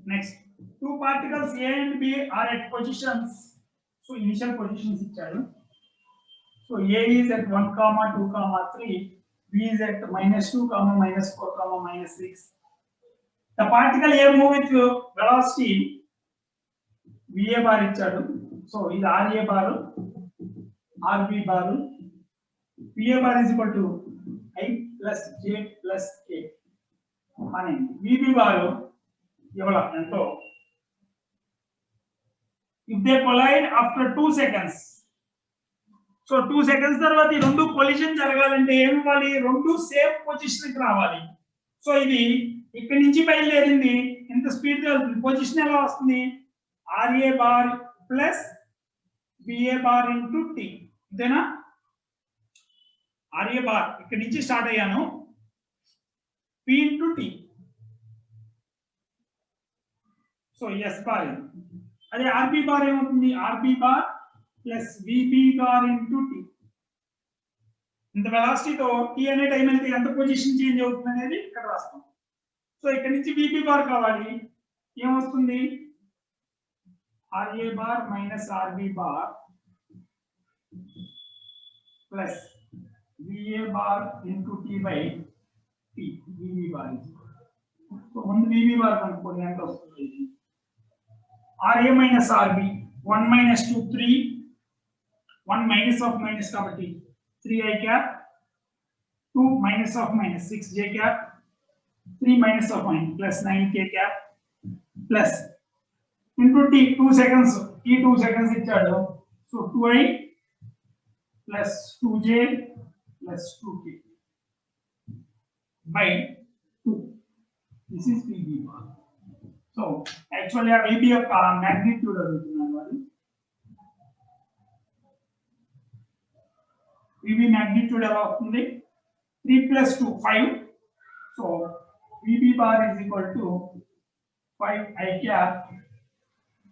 Next, two particles A and B are at positions. So initial positions ఇచ్చాడు. So A is at 1, 2, 3. B is at -2, -4, -6. The particle A move with velocity VA bar ఇచ్చాడు. So ఇది RA bar, RB bar. VA bar is equal to I plus J plus K. అని VB bar ఇవ్వాల ఎంతో. If they collide after 2 seconds. So 2 seconds తర్వాత ఈ రెండు collision జరగాలంటే ఏం ఇవ్వాలి? రెండు సేమ్ పొజిషన్ కి రావాలి. సో ఇది ఇక్కడ నుంచి బయలుదేరింది ఎంత స్పీడ్ గా వెళ్తుంది? పొజిషన్ ఎలా వస్తుంది? RA bar plus BA bar into T. ఇదేనా? RA బార్ ఇక్కడ నుంచి స్టార్ట్ అయ్యాను, P into T. So S bar. అదే RB బార్ ఏమవుతుంది? RB bar plus VB bar into T. ఇంత వెలాసిటీతో T అనే టైం అయితే ఎంత పొజిషన్ చేంజ్ అవుతుంది అనేది ఇక్కడ రాస్తాం. సో ఇక్కడ నుంచి VB బార్ కావాలి, ఏమొస్తుంది? RA bar minus RB bar plus VA bar into T by T. VB bar. So ముందు VB బార్ కనుక్కోండి ఎంత వస్తుంది? RA minus RB 1 minus 2 3 1 minus of minus కాబట్టి 3 I cap 2 minus of minus 6 J cap 3 minus of minus plus 9 K cap plus into T 2 seconds T 2 seconds ఇచ్చాడు. So 2I plus 2J plus 2K by 2. This is VB bar. So actually a VB of magnitude అడుగుతున్నాను వాళ్ళు. VB magnitude ఎలా వస్తుంది? 3 plus 2 5. So VB bar is equal to 5 I cap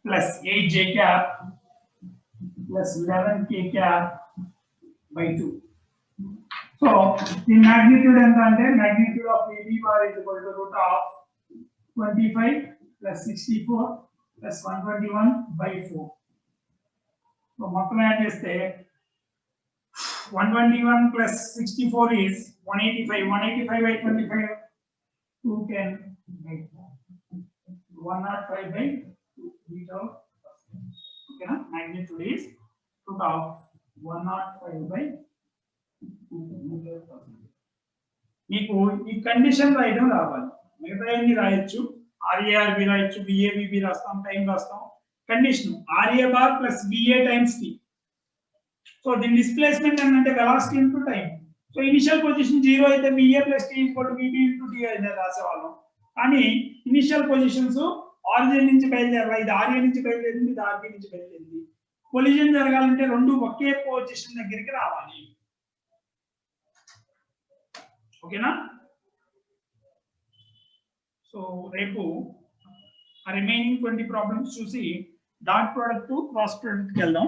plus 8 J cap plus 11 K cap by 2. So the magnitude ఎంత అంటే magnitude of VB bar is equal to root of 25 plus 64 plus 121 by 4. So మొత్తం add చేస్తే 121 plus 64 is 185. 185 by 25 210 by 4. 105 by 2 meter. Okay na? Magnitude is root of 105 by 2 meter. మీకు ఈ condition రాయడం రావాలి. మిగతా అన్ని రాయొచ్చు. RA RB రాయొచ్చు, BA BB రాస్తాం, టైం రాస్తాం. Condition RA bar plus BA times T. So దీని డిస్ప్లేస్మెంట్ అంటే velocity into time. So initial position 0 అయితే BA plus T equal to BB into T అనేది రాసేవాళ్ళం. కానీ ఇనిషియల్ పొజిషన్స్ ఆరిజిన్ నుంచి బయలుదేరాలి. ఇది RA నుంచి బయలుదేరింది, ఇది RB నుంచి బయలుదేరింది. కొలిజన్ జరగాలంటే రెండు ఒకే పొజిషన్ దగ్గరికి రావాలి. ఓకేనా? సో రేపు ఆ రిమైనింగ్ 20 ప్రాబ్లమ్స్ చూసి డాట్ ప్రోడక్ట్ క్రాస్ ప్రోడక్ట్కి వెళ్దాం.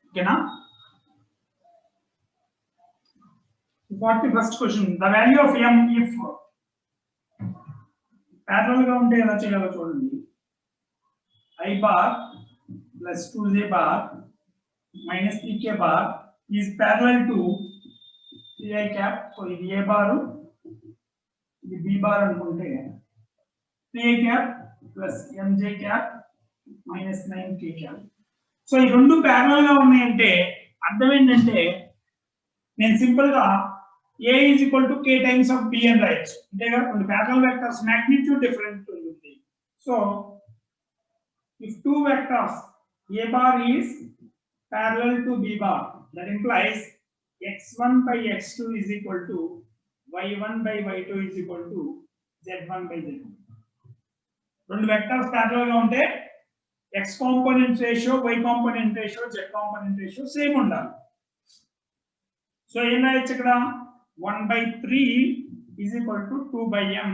ఓకేనా? 41st question. The value of m if parallel గా ఉంటే ఎలా చేయాలో చూడండి. I bar plus 2j bar minus 3k bar is parallel to 3i cap. So ఇది a bar, ఇది b bar అనుకుంటే 3i cap plus mj cap minus 9k cap. So ఈ రెండు parallel గా ఉన్నాయంటే అర్థం ఏంటంటే నేను సింపుల్ గా a is equal to k times of b అని రాయొచ్చు. అంతేగా రెండు parallel vectors magnitude different ఉంటుంది. So if two vectors a bar is parallel to b bar, that implies x1 by x2 is equal to y1 by y2 is equal to z1 by z2. రెండు vectors parallel గా ఉంటే x component ratio, y component ratio, z component ratio same ఉండాలి. So ఏం రాయొచ్చు ఇక్కడ 1/3 is equal to 2/m.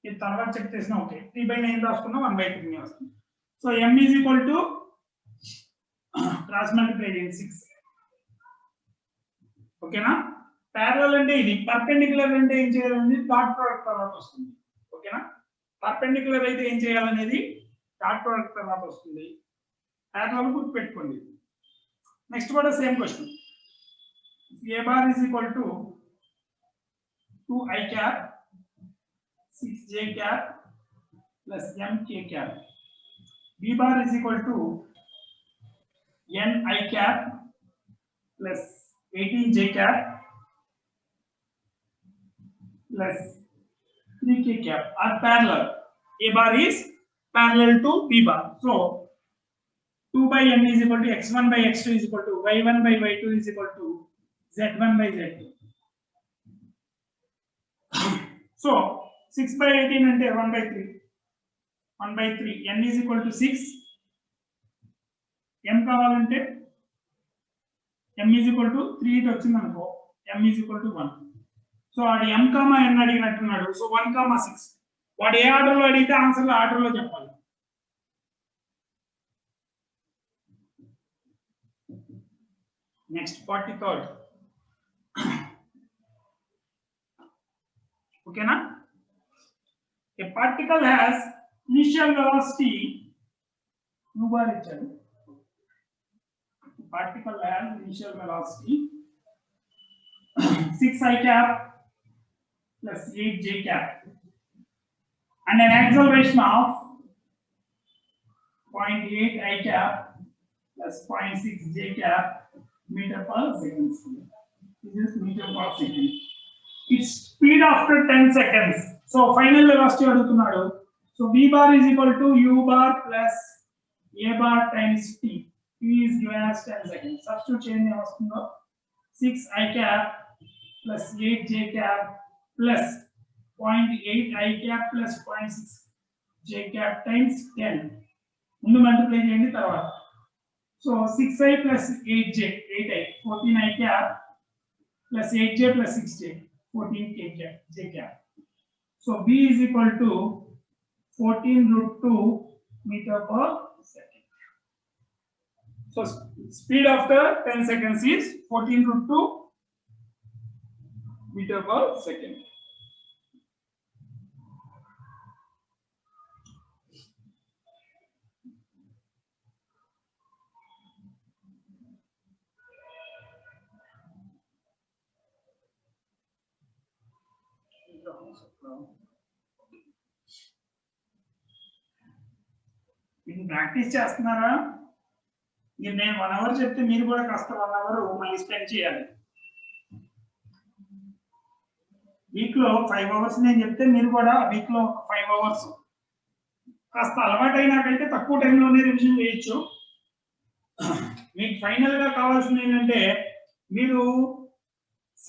ఇది తర్వాత check చేసినా ఓకే. 3/9 రాసుకున్నా 1/3 వస్తుంది. So m is equal to cross multiply చేయండి 6. ఓకేనా? ప్యారలల్ అంటే ఇది, పర్పెండిక్యులర్ అంటే ఏం చేయాలనేది డాట్ ప్రొడక్ట్ తర్వాత వస్తుంది. ఓకేనా? పర్పెండిక్యులర్ అయితే ఏం చేయాలనేది డాట్ ప్రొడక్ట్ తర్వాత వస్తుంది. ప్యారలల్ గుర్తు పెట్టుకోండి. నెక్స్ట్ కూడా same question. a bar is equal to 2i cap 6j cap plus mk cap. b bar is equal to ni cap plus 18j cap plus 3k cap are parallel. A bar is parallel to b bar. So 2/n is equal to x1 by x2 is equal to y1 by y2 is equal to z1 by z2. So 6/18 అంటే 1/3. 1/3 n is equal to 6. m కావాలంటే m is equal to 3 ఇది వచ్చింది అనుకో, m is equal to 1. So వాడు m, n అడిగినట్టున్నాడు. So 1, 6 వాడు ఏ order లో అడిగితే answer order లో చెప్పాలి. Next 43rd. ఓకేనా? A particle has initial velocity u bar ఇచ్చారు. Particle has initial velocity 6i cap plus 8j cap and an acceleration of 0.8i cap plus 0.6j cap meter per second. This is meter per second. Its speed after 10 seconds. So final velocity అడుగుతున్నాడు. So v bar is equal to u bar plus a bar times t. T is given as 10 seconds. Substitute చేయండి వస్తుందో 6i cap plus 8j cap plus 0.8i cap plus 0.6j cap times 10. ముందు multiply చేయండి తర్వాత. So 6i plus 8j 8i 14i cap plus 8j plus 6j 14k cap j cap. So b is equal to 14√2 meter per second. So speed after 10 seconds is 14√2 meter per second. ఇది practice చేస్తున్నారా? ఇది నేను 1 hour చెప్తే మీరు కూడా కాస్త 1 hour మళ్ళీ spend చేయాలి. వీక్ లో 5 అవర్స్ నేను చెప్తే మీరు కూడా వీక్ లో 5 అవర్స్ కాస్త అలవాటైనాకైతే తక్కువ టైంలోనే రివిజన్ చేయొచ్చు. మీకు ఫైనల్ గా కావాల్సింది ఏంటంటే మీరు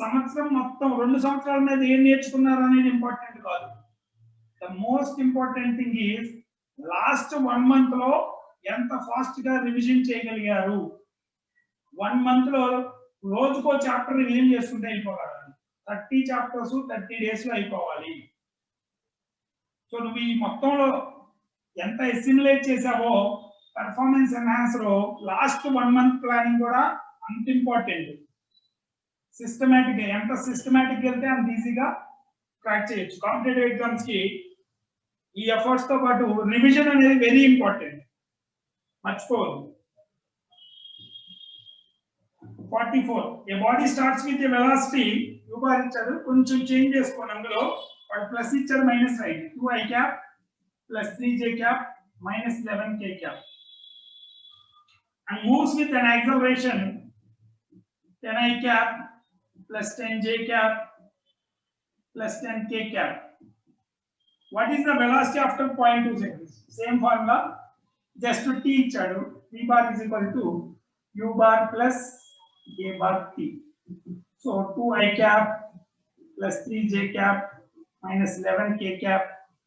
సంవత్సరం మొత్తం 2 సంవత్సరాల మీద ఏం నేర్చుకున్నారు అనేది ఇంపార్టెంట్ కాదు. The most important thing is lost 1 month లో ఎంత ఫాస్ట్ గా రివిజన్ చేయగలిగారు. 1 మంత్ లో రోజుకో చాప్టర్ రివిజన్ చేసుకుంటే అయిపోవాలి. 30 చాప్టర్స్ 30 డేస్ లో అయిపోవాలి. సో నువ్వు ఈ మొత్తంలో ఎంత అసిమిలేట్ చేసావో performance enhancer last 1 month planning కూడా అంత ఇంపార్టెంట్. సిస్టమేటిక్ ఎంత సిస్టమేటిక్ వెళ్తే అంత ఈజీగా క్రాక్ చేయొచ్చు. కాంపిటేటివ్ ఎగ్జామ్స్ కి ఈ ఎఫర్ట్స్ తో పాటు రివిజన్ అనేది వెరీ ఇంపార్టెంట్, మర్చిపోవద్దు. 44 a body starts with a velocity u bar ఇచ్చారు, కొంచెం చేంజ్ చేసుకోండి. అందులో వాడు ప్లస్ ఇచ్చారు minus right 2i cap plus 3j cap minus 11k cap and moves with an acceleration 10i cap plus 10j cap plus 10k cap. What is the velocity after 0.2 seconds? Same formula, just to t ichadu. V bar is equal to u bar plus a bar t. So 2i cap plus 3j cap minus 11k cap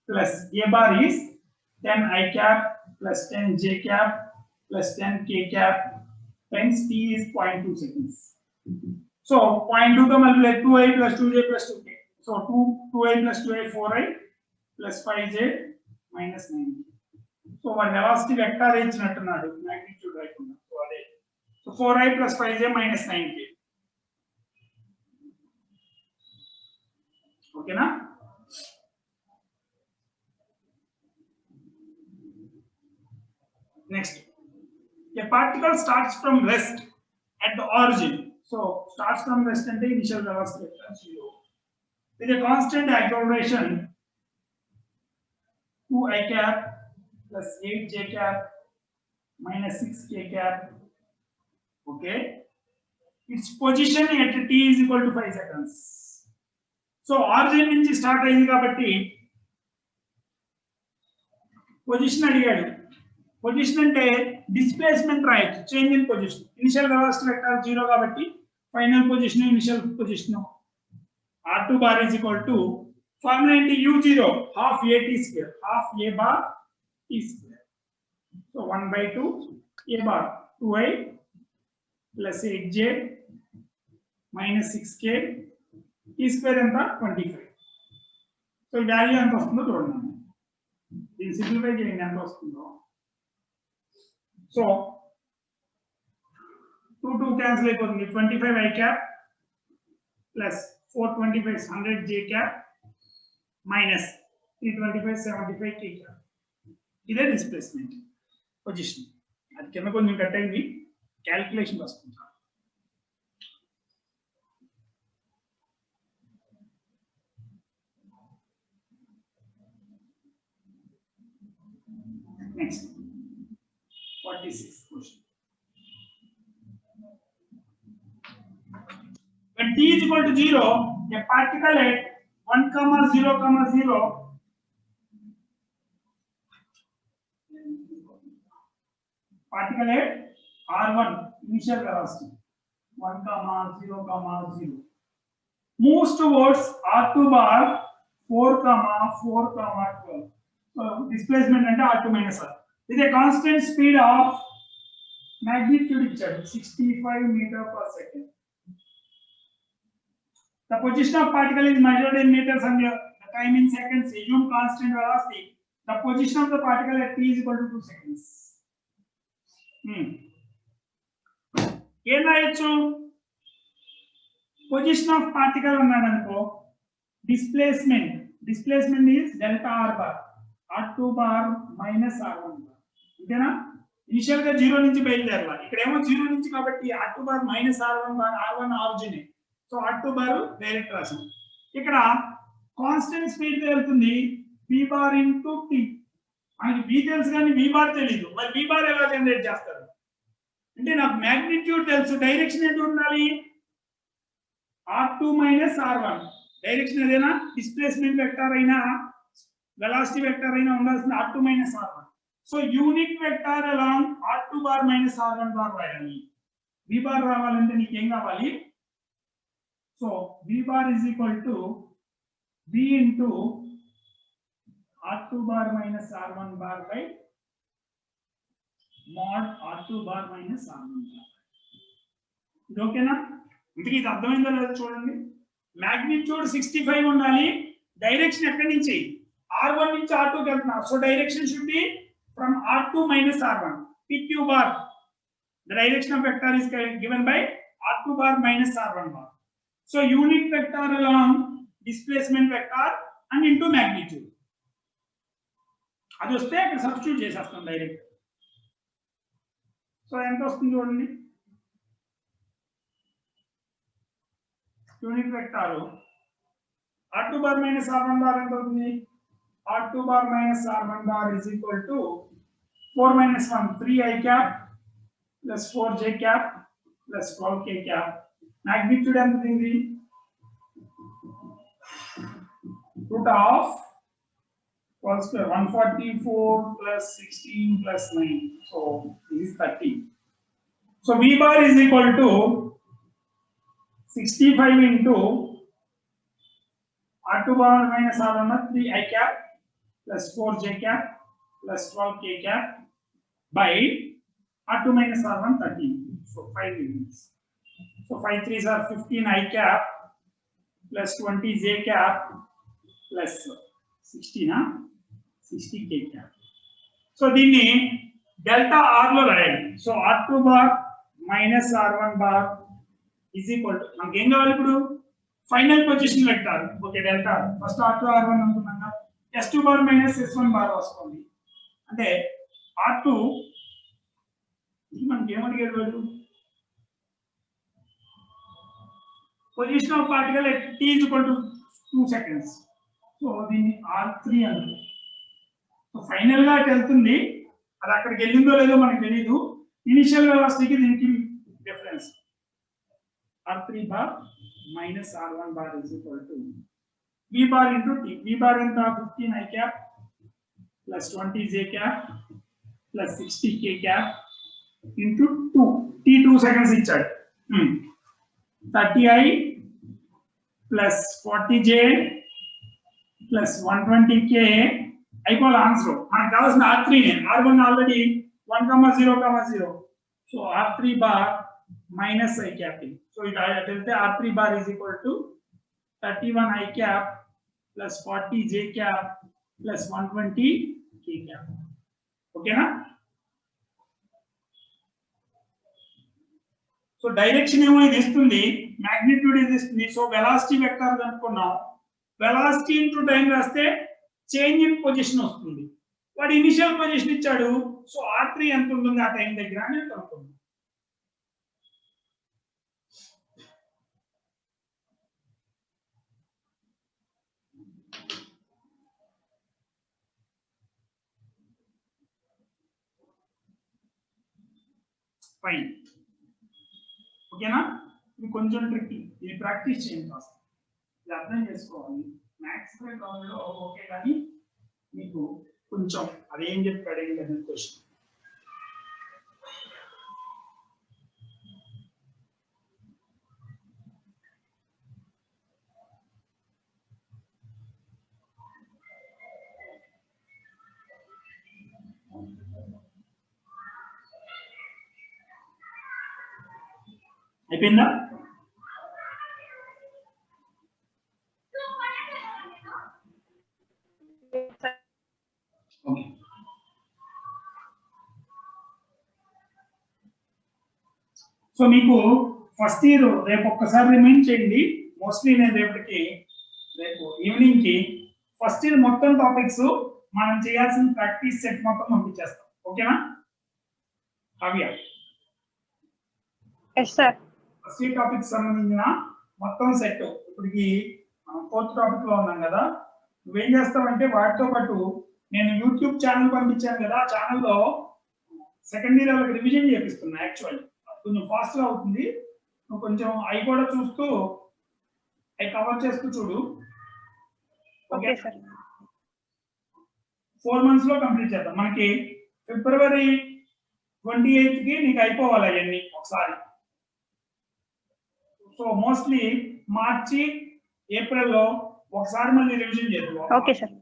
plus a bar is 10i cap plus 10j cap plus 10k cap times t is 0.2 seconds. So 0.2 to multiply 2i plus 2j plus 2k. So 2i plus 2i 4i plus 5j minus 9. So one velocity vector ఇచ్చినట్టున్నాడు, magnitude రాయకుండా. So అదే, so 4i plus 5j minus 9k. ఓకేనా? Next, a particle starts from rest at the origin. So starts from rest and the initial velocity vector 0 with a constant acceleration 2i cap plus 8j cap minus 6k cap. Okay, its position at t is equal to 5 seconds. So origin నుంచి start అయింది కాబట్టి position అడిగాడు. Position అంటే displacement రాయొచ్చు, change in position. Initial velocity vector 0 కాబట్టి final position initial position r2 bar is equal to formula into u0 half at square, half a bar t square. So 1/2 a bar 2i plus 8j minus 6k t square ఎంత 25. So ఈ value ఎంత వస్తుందో చూడండి, దీన్ని simplify చేయండి ఎంత వస్తుందో. So 2 cancel అయిపోతుంది, 25i cap plus 425 100j cap minus 325 75k cap. ఇదే డిస్ప్లేస్మెంట్ పొజిషన్. అది కింద కొంచెం కట్ అయింది, క్యాలిక్యులేషన్ వస్తుంది. Next, 46th question. When t is equal to 0, a particle at 1, 0, 0 particle at r1 initial velocity 1, 0, 0 moves towards r2 bar 4, 12. So displacement అంటే r2 minus r with a constant speed of magnitude ఇచ్చాడు 65 meter per second. The position of particle is measured in meters and the time in seconds. Assume constant velocity. The position of the particle at t is equal to 2 seconds. ఏం రాయొచ్చు? Position of particle అన్నాడు అనుకో, displacement is delta R bar r2 bar minus r1 bar. అంతేనా? Initial గా 0 నుంచి బయలుదేరాలి, ఇక్కడేమో 0 నుంచి కాబట్టి r2 bar minus r1 bar, r1 origin, so r2 bar direct రాసాం. ఇక్కడ కాన్స్టెంట్ స్పీడ్ తో వెళ్తుంది v బార్ ఇంటూ t. మనకి v తెలుసు కానీ v బార్ తెలియదు, మరి v బార్ ఎలా జనరేట్ చేస్తారు అంటే నాకు మ్యాగ్నిట్యూడ్ తెలుసు, డైరెక్షన్ ఎంత ఉండాలి r2 మైనస్ r1. డైరెక్షన్ ఏదైనా డిస్ప్లేస్మెంట్ వెక్టర్ అయినా వెలాసిటీ వెక్టర్ అయినా ఉండాల్సింది r2 minus r1. So unit vector along r2 bar minus r1 bar రాయాలి. v బార్ రావాలంటే నీకు ఏం కావాలి? So v bar is equal to v into r2 bar minus r1 bar by mod r2 bar minus r1 bar. ఇది ఓకేనా? ఇంతకీ ఇది అర్థమైందో లేదో చూడండి. మ్యాగ్నిట్యూడ్ 65 ఉండాలి, డైరెక్షన్ ఎక్కడి నుంచి R1 నుంచి R2 కి వెళ్తున్నా. So direction should be from R2 minus R1. PQ bar. The direction of vector is given by R2 bar minus R1 bar. So unit vector along displacement vector and into magnitude. అది వస్తే అక్కడ substitute చేసేస్తాం direct. So ఎంత వస్తుంది చూడండి. Unit vector R2 bar minus R1 bar ఎంత అవుతుంది? R2 bar minus R1 bar is equal to 4 minus 1 3i cap plus 4j cap plus 12k cap. Magnitude ఎంత ఉంది? Root of 12 square 144 plus 16 plus 9. So this is 30. So V bar is equal to 65 into R2 bar minus R1 3i cap plus 4j cap plus 12k cap by R2 minus R1 13. So 5 units. So 5 3s are 15 I cap plus 20 j cap plus 60k cap. So దీన్ని delta R లో రాయాలి. So R2 bar minus R1 bar is equal to మనకి ఏం కావాలి ఇప్పుడు? Final position vector. Okay delta first R2 R1 అనుకున్నాం కదా. S2 bar minus S1 bar వస్తుంది. అంటే R2 ఇది మనకి ఏమడిగాడు వాడు? Position of particle at t is equal to 2 seconds. So దీన్ని R3 అంటారు. సో ఫైనల్ గా అటు వెళ్తుంది. అది అక్కడికి వెళ్ళిందో లేదో మనకు తెలియదు. ఇనిషియల్ వెలాసిటీకి దీనికి difference. R3 bar minus R1 bar is equal to V bar into T. V bar ఎంత 15 I cap plus 20 J cap plus 60 K cap into 2. T 2 seconds ఇచ్చాడు. 30 I plus 40 J plus 120 K అయిపోవాలి answer. మనకు కావాల్సిన R3 R1 already 1,0,0. So R3 bar minus I cap. So it tells R3 bar is equal to 31 I cap plus 40 J cap plus 120 K cap. Okay na? So direction ఏమో ఇది ఇస్తుంది, magnitude ఇది ఇస్తుంది. So velocity vector కనుక్కున్నాం. velocity into time రాస్తే change in position వస్తుంది. వాడు initial position ఇచ్చాడు. So R3 ఎంత ఉంటుంది ఆ టైం దగ్గర అని కనుక్కున్నాం. ఫైన్. ఓకేనా? ఇది కొంచెం ట్రిక్కీ. ఇది ప్రాక్టీస్ చేయండి కాస్త. ఇది అర్థం చేసుకోవాలి. మ్యాథ్స్ లో ఓకే కానీ మీకు కొంచెం అదేం చెప్పాడు ఏంటనే క్వశ్చన్. అయిపోయిందా? ఓకే. సో మీకు ఫస్ట్ ఇయర్ రేపు ఒక్కసారి రిమైండ్ చేయండి. మోస్ట్లీ నేను రేపు ఈవినింగ్ కి ఫస్ట్ ఇయర్ మొత్తం టాపిక్స్ మనం చేయాల్సిన ప్రాక్టీస్ సెట్ మొత్తం పంపించేస్తాం. ఓకేనా? కావ్య ఫస్ట్ ఇయర్ టాపిక్ సంబంధించిన మొత్తం సెట్ ఇప్పటికి మనం 4th టాపిక్ లో ఉన్నాం కదా. నువ్వేం చేస్తావంటే వాటితో పాటు నేను యూట్యూబ్ ఛానల్ పంపించాను కదా, ఆ ఛానల్లో సెకండ్ ఇయర్ వాళ్ళకి రివిజన్ చేపిస్తున్నా. యాక్చువల్లీ కొంచెం ఫాస్ట్ గా అవుతుంది. నువ్వు కొంచెం అవి కూడా చూస్తూ అవి కవర్ చేస్తూ చూడు. ఓకే, 4 months లో కంప్లీట్ చేద్దాం. మనకి February 28th కి నీకు అయిపోవాలి అవన్నీ ఒకసారి. సో మోస్ట్లీ మార్చి ఏప్రిల్ లో ఒకసారి మళ్ళీ రివిజన్ చేద్దాం. Okay sir.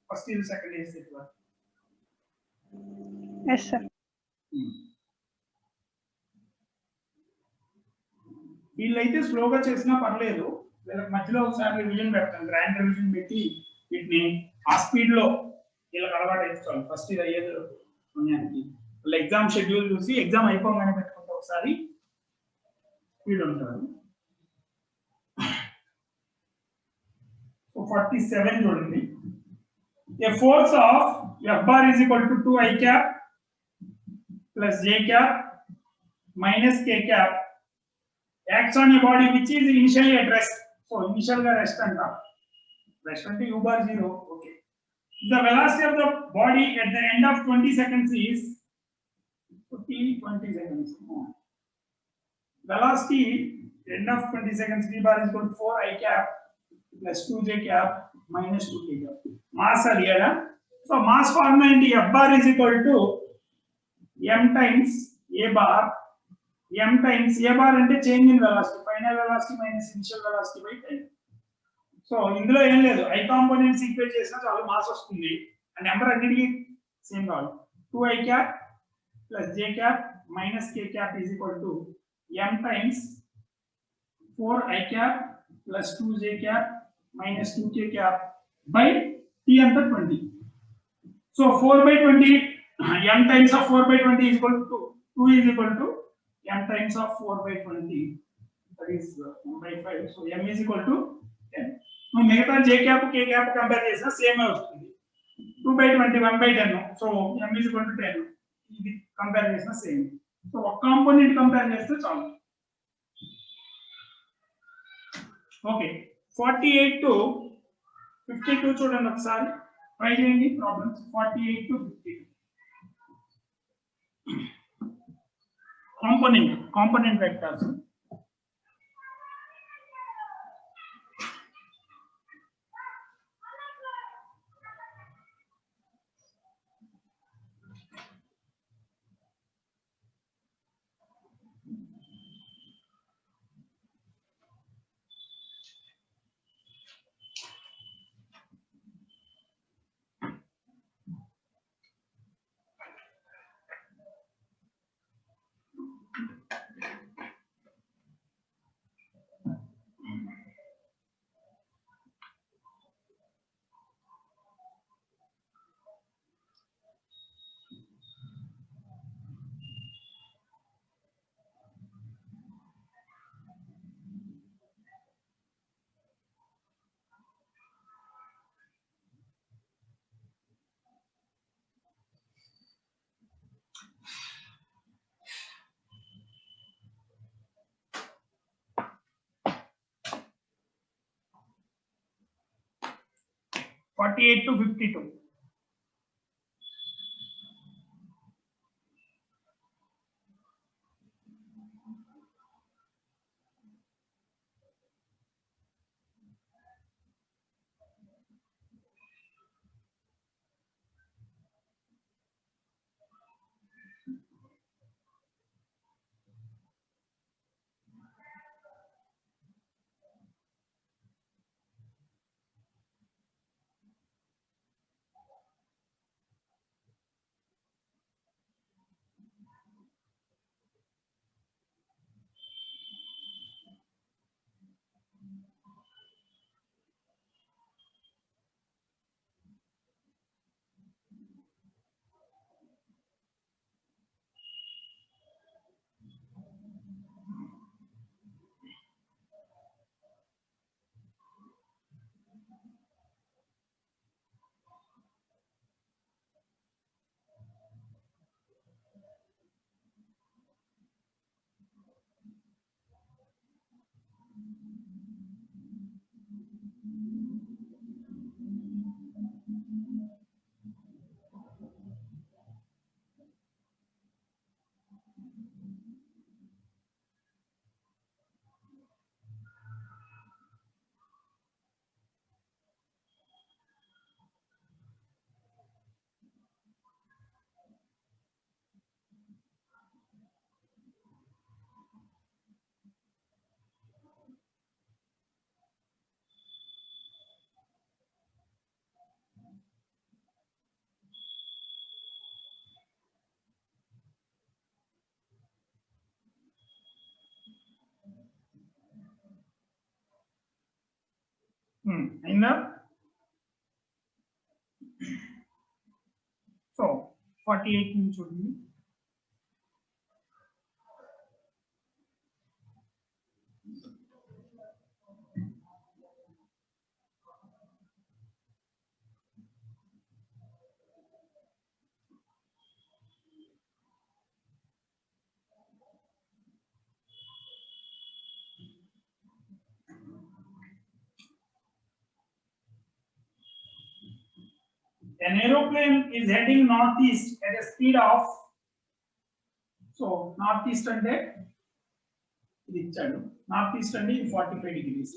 First year second year set వరకు. yes sir. వీళ్ళైతే స్లోగా చేసినా పర్లేదు. వీళ్ళకి మధ్యలో ఒకసారి రివిజన్ పెడతాను, గ్రాండ్ రివిజన్ పెట్టి వీటిని ఆ స్పీడ్ లో వీళ్ళకి అలవాటు వేసుకోవాలి. ఫస్ట్ ఇది అయ్యేది సమయానికి వాళ్ళ ఎగ్జామ్ షెడ్యూల్ చూసి ఎగ్జామ్ అయిపోగానే పెట్టుకుంటే ఒకసారి స్పీడ్ ఉంటారు. 47 చూడండి. A force of F bar is equal to 2 I cap plus J cap minus K cap acts on a body which is initially at rest. So initial ga rest anta. Rest ante U bar 0. Okay. The velocity of the body at the end of 20 seconds is 20 seconds. Velocity end of 20 seconds V bar is equal to 4 I cap plus 2 J cap minus 2 K cap. Mass adiyada. So mass formula into F bar is equal to M times A bar. M times A bar ante change in velocity, final velocity minus initial velocity by time. So ఇందులో ఏం లేదు, I components equate చేసినా చాలు mass వస్తుంది. ఆ number అన్నిటికీ same కావాలి. 2 I cap plus J cap minus K cap is equal to M times 4 I cap plus 2 J cap minus 2 K cap by T anta 20. So 4 by 20, M times of 4 by 20 is equal to 2 is equal to M times of 4 by 20, that is 1 by 5. So M is equal to 10. So మిగతా J cap K cap compare చేసినా same వస్తుంది. 2 by 20 1 by 10. So M is equal to 10. ఇది compare చేసినా same. So ఒక component compare చేస్తే చాలు. Okay, 48 to 52 చూడండి ఒకసారి ట్రై చేయండి problems. 48 to 52 component vectors. Forty-eight to 52. అయిందా? 148 నుంచి చూడండి. An aeroplane is heading northeast at a speed of, so northeast అంటే ఇది ఇచ్చాడు, northeast అంటే ఇది 45 degrees.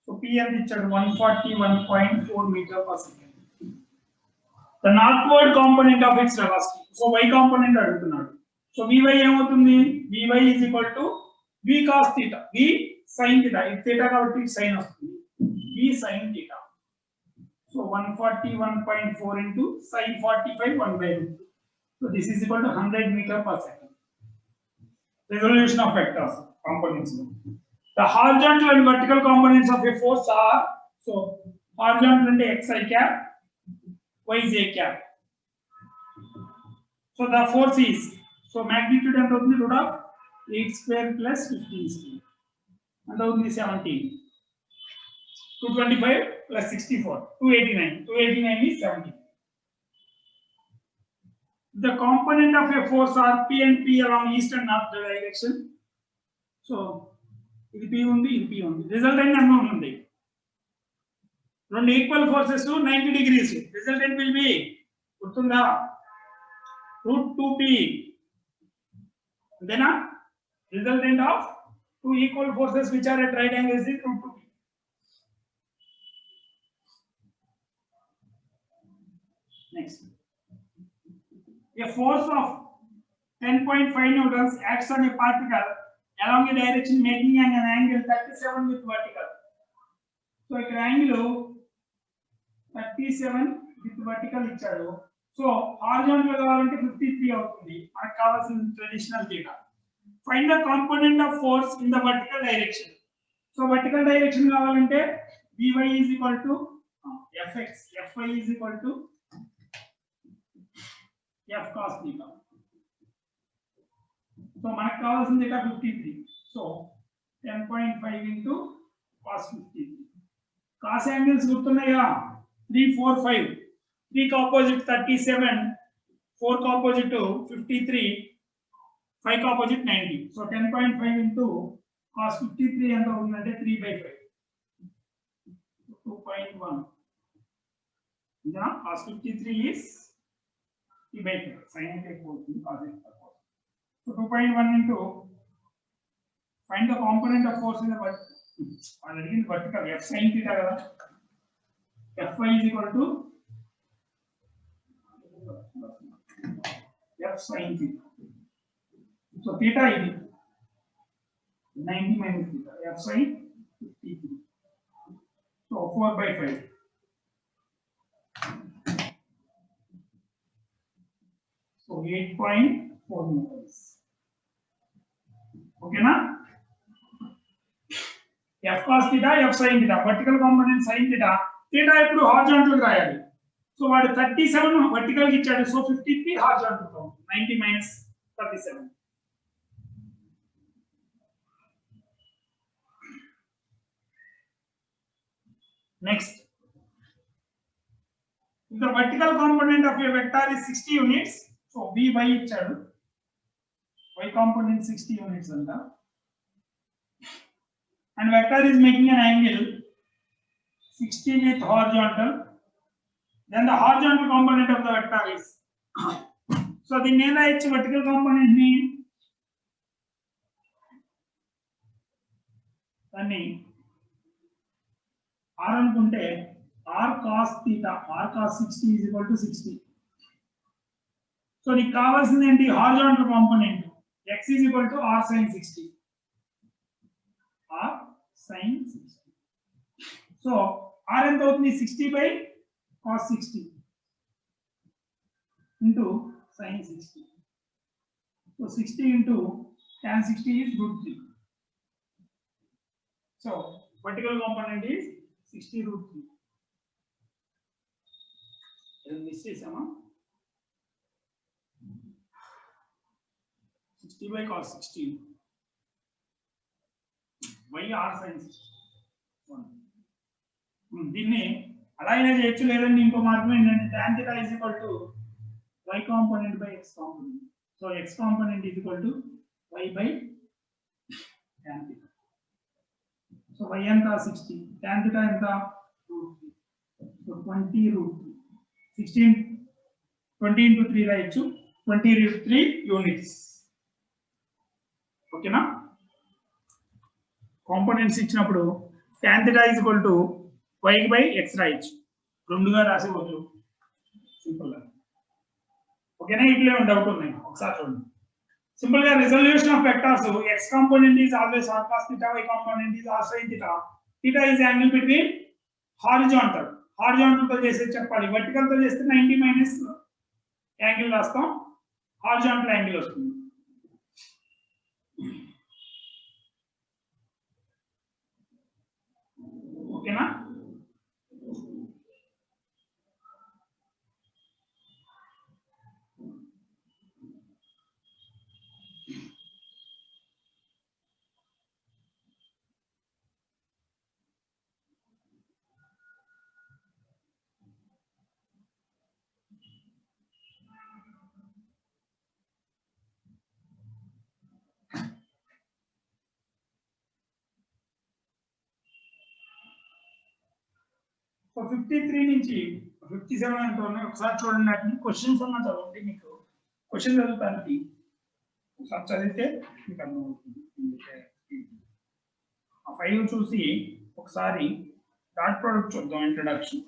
సో p ఎంత ఇచ్చాడు 141.4 meter per second. The northward component of its velocity, so y component అడుగుతున్నాడు. సో vy ఏమవుతుంది, vy is equal to v cos theta, v sin theta, ఇది theta కాబట్టి sin వస్తుంది, v sin theta. So 141.4 into sin 45 1/2. So this is equal to 100 meter per second. Resolution of vectors components. The horizontal and vertical components of a force are, so horizontal and xi cap, yj cap. So the force is, so magnitude and root of 8 square plus 15 square and 17. 225 plus 64, 289. 289 is 70. The component of a force are P and P along east and north direction. So, ఇది P ఉంది, ఇది P ఉంది. Resultant ఎంత ఉంటుంది? రెండు equal forces 90 degrees. Resultant will be, గుర్తుందా? root 2P. అంతేనా? Resultant of two equal forces which are at right angles is root 2P. Next, a force of 10.5 newtons acts on a particle along a direction making an angle 37 with vertical. So ఇక్కడ angle 37 with vertical ఇచ్చాడు. So horizontal కావాలంటే 53 అవుతుంది. మనకు కావాల్సిన traditional theta. Find the component of force in the vertical direction. So vertical direction కావాలంటే Vy is equal to Fx, Fy is equal to F cos theta. So మనకు కావాల్సిన theta 53. So 10.5 into cos 53. Cos angles గుర్తున్నాయా? 3 4 5. 3 కి opposite 37, 4 కి opposite 53, 5 కి opposite 90. So 10.5 into cos 53 ఎంత అవుతుందంటే 3/5. 2.1. Yeah, cos 53 is 3/5. Sin it equals cos it. So 2.1 into, find the component of force in the vertical, F sin theta kada. Fy is equal to F sin theta. So theta is 90 minus theta. F sin 53. So 4/5. So 8.4 meters. Okay na? F cos theta, F sin theta, vertical component sin theta, theta ఇప్పుడు horizontal రాయాలి. So వాడు 37 vertical కి ఇచ్చాడు. So 53 horizontal తో 90 minus 37. Next, if the vertical component of a vector is 60 units, so Vy ఇచ్చాడు, y component 60 units anta, and vector is making an angle 60 with horizontal, then the horizontal component of the vector is, so the name is vertical component ni danni r అనుకుంటే r cos theta, r cos 60 is equal to 60. So నీకు కావాల్సింది ఏంటి? Horizontal component x is equal to r sin 60. r sin 60. So r ఎంత అవుతుంది? 60 by cos 60 into sin 60. So 60 into tan 60 is root 3. So vertical component is 60 root 3. This is 60 by cos 60 y r sin 60 దీన్ని అలా అయినా చేయొచ్చు, లేదంటే ఇంకో మార్గం ఏంటంటే tan theta is equal to y component by x component. So x component is equal to y by tan theta. So y anta 60, tan theta anta √3. So 20 √3. 16 20 into 3 రాయొచ్చు, 20 √3 units. ఓకేనా? కాంపోనెంట్స్ ఇచ్చినప్పుడు tan theta is equal to y by x రాయొచ్చు, రెండుగా రాసి వదులు simple గా. ఓకేనా? ఇట్లే డౌట్ ఉన్నాయి ఒకసారి చూడండి. సింపుల్ గా resolution of vectors x component is always r cos theta, y component is r sin theta. theta is angle between horizontal తో చేస్తే చెప్పాలి, వర్టికల్ తో చేస్తే 90 మైనస్ యాంగిల్ రాస్తాం, హారిజాంటల్ యాంగిల్ వస్తుంది. ఓకేనా? సో 53 నుంచి 57 అంత ఉన్నాయి, ఒకసారి చూడండి. వాటిని క్వశ్చన్స్ అన్నా చదవండి, మీకు క్వశ్చన్ చదువుతానికి ఒకసారి చదివితే మీకు అర్థమవుతుంది. ఆ 5 చూసి ఒకసారి డాట్ ప్రోడక్ట్ చూద్దాం, ఇంట్రడక్షన్.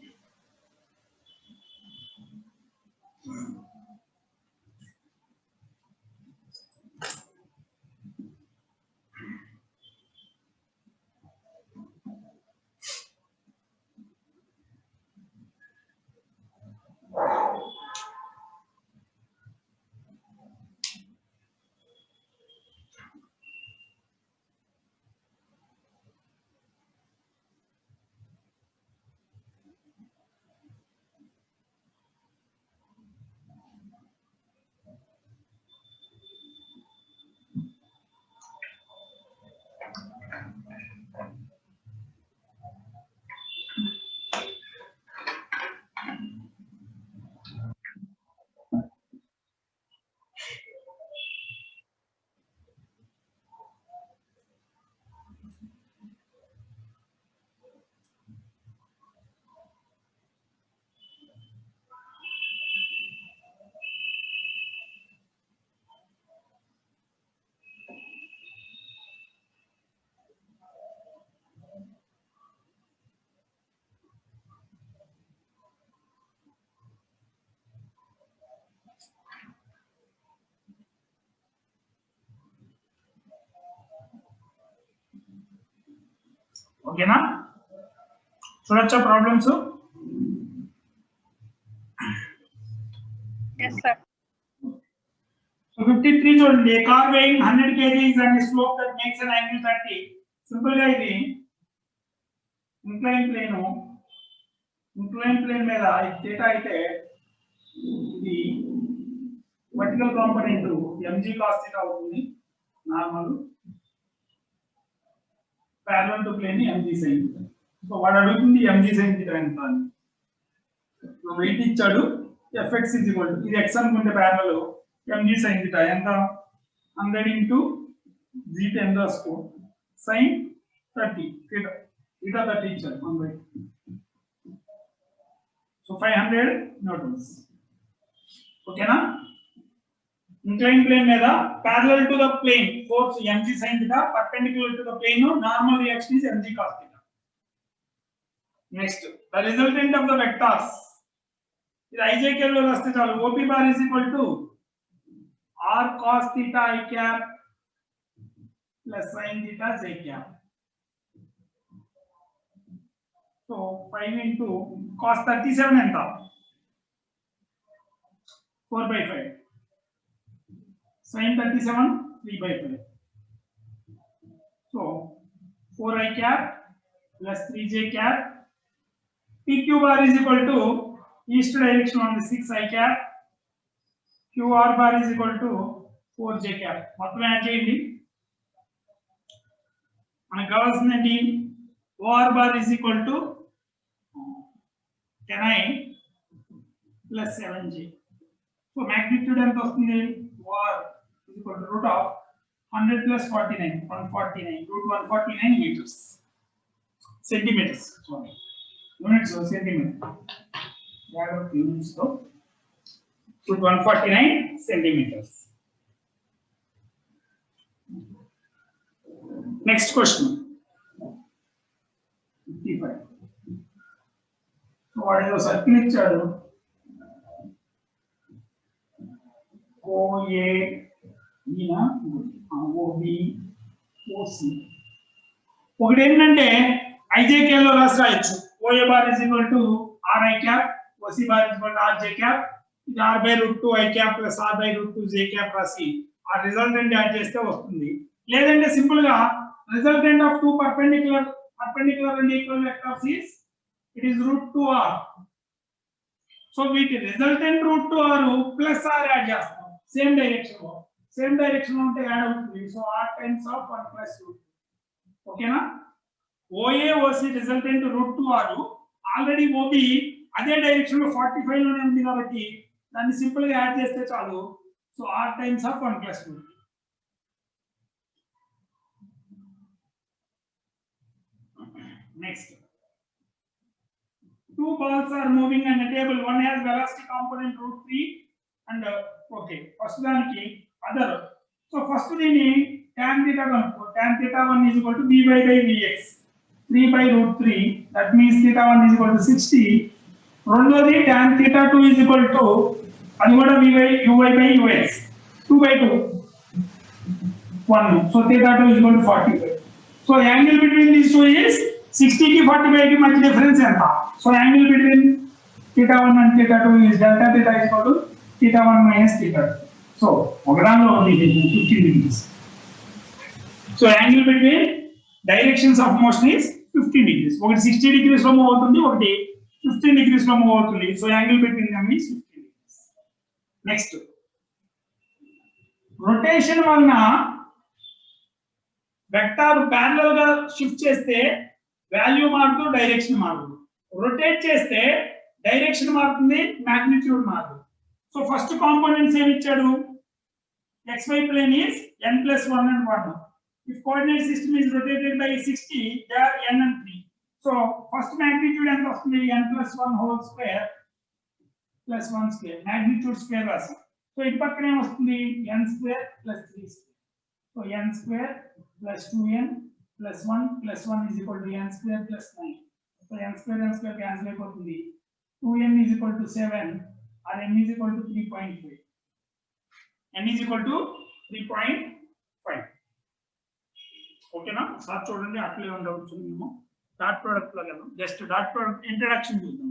ఓకేనా? చూడొచ్చా ప్రాబ్లమ్స్? Yes, sir. So 53 చూడండి. A car weighing 100 kg is on a slope that makes an angle 30. Simple గా ఇది ఇంక్లైన్ ప్లేన్ మీద థీటా అయితే ఇది vertical component mg cos theta అవుతుంది. Normal parallel to plane mg sin theta. So వాడు అడుగుతుంది mg sin theta ఎంత అని. సో వెయిట్ ఇచ్చాడు, fx is equal to ఇది x అనుకుంటే parallel mg sin theta ఎంత 100 into g tan రాసుకో sin 30 theta 30 ఇచ్చాడు 1/2. So 500 newtons. ఓకేనా? ఇంక్లైన్ ప్లేన్ మీద parallel to the plane force mg sin theta, perpendicular to the plane normal reaction is mg cos theta. Next, the resultant of the vectors ఇది ijk లో రాస్తే చాలు. op bar is equal to r cos theta I cap plus sin theta j cap. So 5 into cos 37 ఎంత 4/5, sin 37 3/5. So 4i cap plus 3j cap. pq bar is equal to east direction on the 6i cap. qr bar is equal to 4j cap మొత్తం add చేయండి. మనకు కావాల్సింది ఏంటి? OR bar is equal to 10i plus 7j. So magnitude ఎంత వస్తుంది? OR is equal to root of 100 plus 49 149 root 149 metres centimetres sorry units centimetre జాగ్రత్త units తో root 149 centimetres. Next question 55. వాడు ఏదో సర్కిల్ ఇచ్చాడు. OA ఈనా OB OC ఒకటి ఏంటంటే IJK లో రాయొచ్చు. OA bar is equal to RI cap, OC bar is equal to RJ cap, ఇది R by root 2 I cap plus R by root 2 J cap రాసి ఆ రిజల్టెంట్ యాడ్ చేస్తే వస్తుంది. లేదంటే సింపుల్ గా resultant of two perpendicular and equal vectors is it is root 2R. So వీటి resultant root 2R plus R add చేస్తాం same direction లో ఉంటే యాడ్ అవుతుంది. So R times of 1 plus root. ఓకేనా? OA OC resultant root 2R, already OB అదే direction లో 45 లోనే ఉంది కాబట్టి దాన్ని సింపుల్ గా యాడ్ చేస్తే చాలు. So R times of 1 plus route. Next, two balls are moving on a table. One has velocity component root 3 and okay, first daniki other. So first dini tan theta 1, tan theta 1 is equal to Vy by Vx 3 by root 3, that means theta 1 is equal to 60. Rendodi tan theta 2 is equal to adi kuda Uy by Ux 2 by 2 1, so theta 2 is equal to 45. So angle between these two is 60 की 45 की मध्य difference है था. So angle between theta 1 and theta 2 is delta theta is equal to theta 1 minus theta 2. So ఒకదానిలో ఉంది 15 degrees. So angle between directions of motion is 15 degrees. ఒకటి 60 degrees లో move అవుతుంది, ఒకటి 15 degrees లో మూవ్ అవుతుంది. So angle between them is 15 degrees. Next, rotation వలన vector parallel గా షిఫ్ట్ చేస్తే వాల్యూ మారుతూ డైరెక్షన్ మారుతుంది. రొటేట్ చేస్తే డైరెక్షన్ మారుతుంది, మాగ్నిట్యూడ్ మారుతుంది. సో ఫస్ట్ కాంపోనెంట్స్ ఏమి ఇచ్చాడు? xy plane is n+1 and 1. If coordinate system is rotated by 60, they are n and 3. So first magnitude ఎంత వస్తుంది? n+1 whole square plus 1 square, magnitude square రాసి. So ఇటు పక్కన ఏం వస్తుంది? n square plus 3 square. So n square plus 2n plus 1 plus 1 is equal to n square plus 9. So n square cancel అయిపోతుంది. 2n is equal to 7 or n is equal to 3.5. n is equal to 3.5. ఓకేనా? Sir చూడండి అట్లే ఉండవచ్చు. మేము dot product లో కదా just dot product introduction చూద్దాం.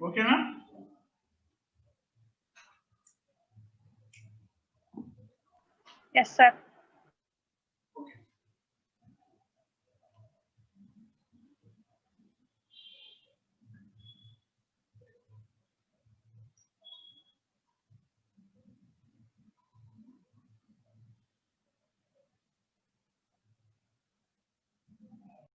ఓకేనా? Yes, sir.